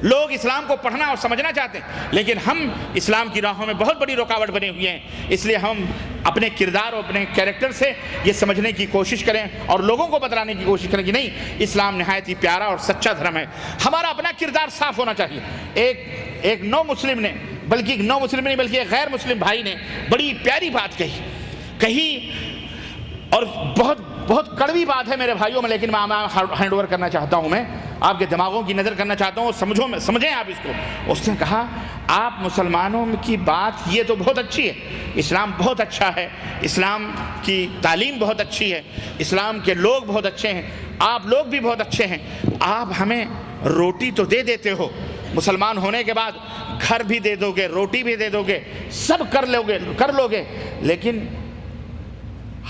لوگ اسلام کو پڑھنا اور سمجھنا چاہتے ہیں، لیکن ہم اسلام کی راہوں میں بہت بڑی رکاوٹ بنے ہوئے ہیں۔ اس لیے ہم اپنے کردار اور اپنے کیریکٹر سے یہ سمجھنے کی کوشش کریں اور لوگوں کو بتلانے کی کوشش کریں کہ نہیں، اسلام نہایت ہی پیارا اور سچا دھرم ہے۔ ہمارا اپنا کردار صاف ہونا چاہیے۔ ایک نو مسلم نے، بلکہ ایک نو مسلم نہیں بلکہ ایک غیر مسلم بھائی نے بڑی پیاری بات کہی، اور بہت کڑوی بات ہے میرے بھائیوں میں، لیکن میں ہینڈ اوور کرنا چاہتا ہوں، میں آپ کے دماغوں کی نظر کرنا چاہتا ہوں، سمجھیں آپ اس کو۔ اس نے کہا آپ مسلمانوں کی بات یہ تو بہت اچھی ہے، اسلام بہت اچھا ہے، اسلام کی تعلیم بہت اچھی ہے، اسلام کے لوگ بہت اچھے ہیں، آپ لوگ بھی بہت اچھے ہیں، آپ ہمیں روٹی تو دے دیتے ہو، مسلمان ہونے کے بعد گھر بھی دے دو گے، روٹی بھی دے دو گے، سب کر لو گے، لیکن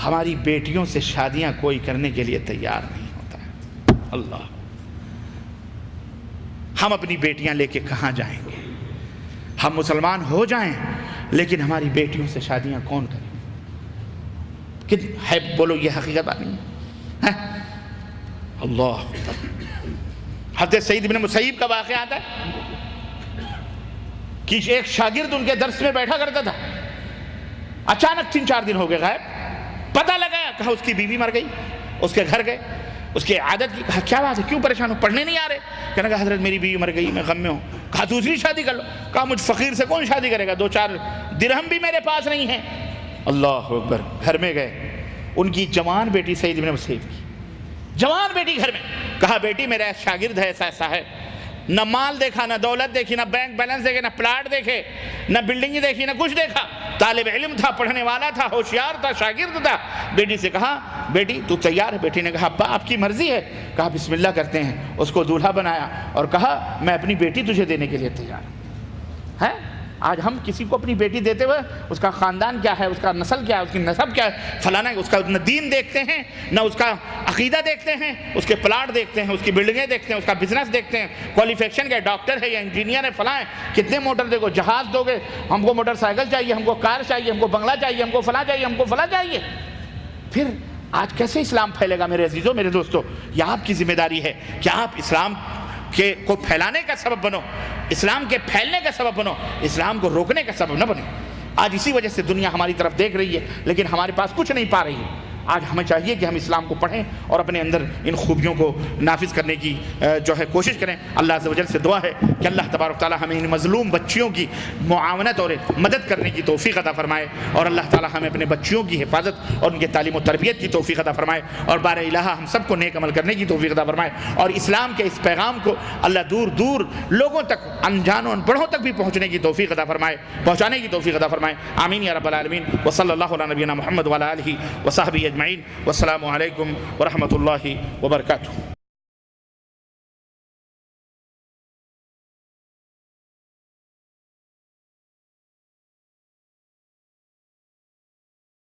ہماری بیٹیوں سے شادیاں کوئی کرنے کے لیے تیار نہیں ہوتا۔ اللہ، ہم اپنی بیٹیاں لے کے کہاں جائیں گے؟ ہم مسلمان ہو جائیں لیکن ہماری بیٹیوں سے شادیاں کون کریں؟ ہے بولو، یہ حقیقت نہیں ہے؟ اللہ، حضرت سعید بن مسیب کا واقعہ آتا ہے کہ ایک شاگرد ان کے درس میں بیٹھا کرتا تھا، اچانک 3-4 دن ہو گئے غائب، پتہ لگا، کہا اس کی بیوی مر گئی، اس کے گھر گئے، اس کی عادت کی، کہا کیا بات ہے، کیوں پریشان ہو، پڑھنے نہیں آ رہے؟ کہنے لگا حضرت میری بیوی مر گئی، میں غم میں ہوں۔ کہا دوسری شادی کر لو۔ کہا مجھ فقیر سے کون شادی کرے گا، 2-4 درہم بھی میرے پاس نہیں ہے۔ اللہ اکبر، گھر میں گئے، ان کی جوان بیٹی سعید بن مسیب کی جوان بیٹی گھر میں، کہا بیٹی میرا شاگرد ہے، ایسا ہے، نہ مال دیکھا، نہ دولت دیکھی، نہ بینک بیلنس دیکھے، نہ پلاٹ دیکھے، نہ بلڈنگ دیکھی، نہ کچھ دیکھا، طالب علم تھا، پڑھنے والا تھا، ہوشیار تھا، شاگرد تھا۔ بیٹی سے کہا بیٹی تو تیار ہے؟ بیٹی نے کہا ابا آپ کی مرضی ہے۔ کہا بسم اللہ کرتے ہیں۔ اس کو دولہا بنایا اور کہا میں اپنی بیٹی تجھے دینے کے لیے تیار ہوں۔ آج ہم کسی کو اپنی بیٹی دیتے ہوئے اس کا خاندان کیا ہے، اس کا نسل کیا ہے، اس کی نسب کیا ہے، فلانا، اس کا نہ دین دیکھتے ہیں، نہ اس کا عقیدہ دیکھتے ہیں، اس کے پلاٹ دیکھتے ہیں، اس کی بلڈنگیں دیکھتے ہیں، اس کا بزنس دیکھتے ہیں، کوالیفیکشن کیا ہے، ڈاکٹر ہے یا انجینئر ہے، فلاں ہے، کتنے موٹر دے گو، جہاز دو گے، ہم کو موٹر سائیکل چاہیے، ہم کو کار چاہیے، ہم کو بنگلہ چاہیے، ہم کو فلاں چاہیے، ہم کو فلاں چاہیے۔ پھر آج کیسے اسلام پھیلے گا میرے عزیزوں، میرے دوستوں؟ یہ آپ کی ذمہ داری ہے کہ آپ اسلام کو پھیلانے کا سبب بنو، اسلام کے پھیلنے کا سبب بنو، اسلام کو روکنے کا سبب نہ بنو۔ آج اسی وجہ سے دنیا ہماری طرف دیکھ رہی ہے لیکن ہمارے پاس کچھ نہیں پا رہی ہے۔ آج ہمیں چاہیے کہ ہم اسلام کو پڑھیں اور اپنے اندر ان خوبیوں کو نافذ کرنے کی کوشش کریں۔ اللہ عز و جل سے دعا ہے کہ اللہ تبارک تعالی ہمیں ان مظلوم بچیوں کی معاونت اور مدد کرنے کی توفیق عطا فرمائے، اور اللہ تعالی ہمیں اپنے بچیوں کی حفاظت اور ان کے تعلیم و تربیت کی توفیق عطا فرمائے، اور بار الہ ہم سب کو نیک عمل کرنے کی توفیق عطا فرمائے، اور اسلام کے اس پیغام کو اللہ دور دور لوگوں تک، انجانوں ان بڑھوں تک بھی پہنچنے کی توفیق عطا فرمائے، پہنچانے کی توفیق عطا فرمائے۔ آمین یا رب العالمین۔ وصلی اللہ علی نبینا محمد وعلی آلہ وصحبہ اجمعین۔ والسلام علیکم ورحمۃ اللہ وبرکاتہ۔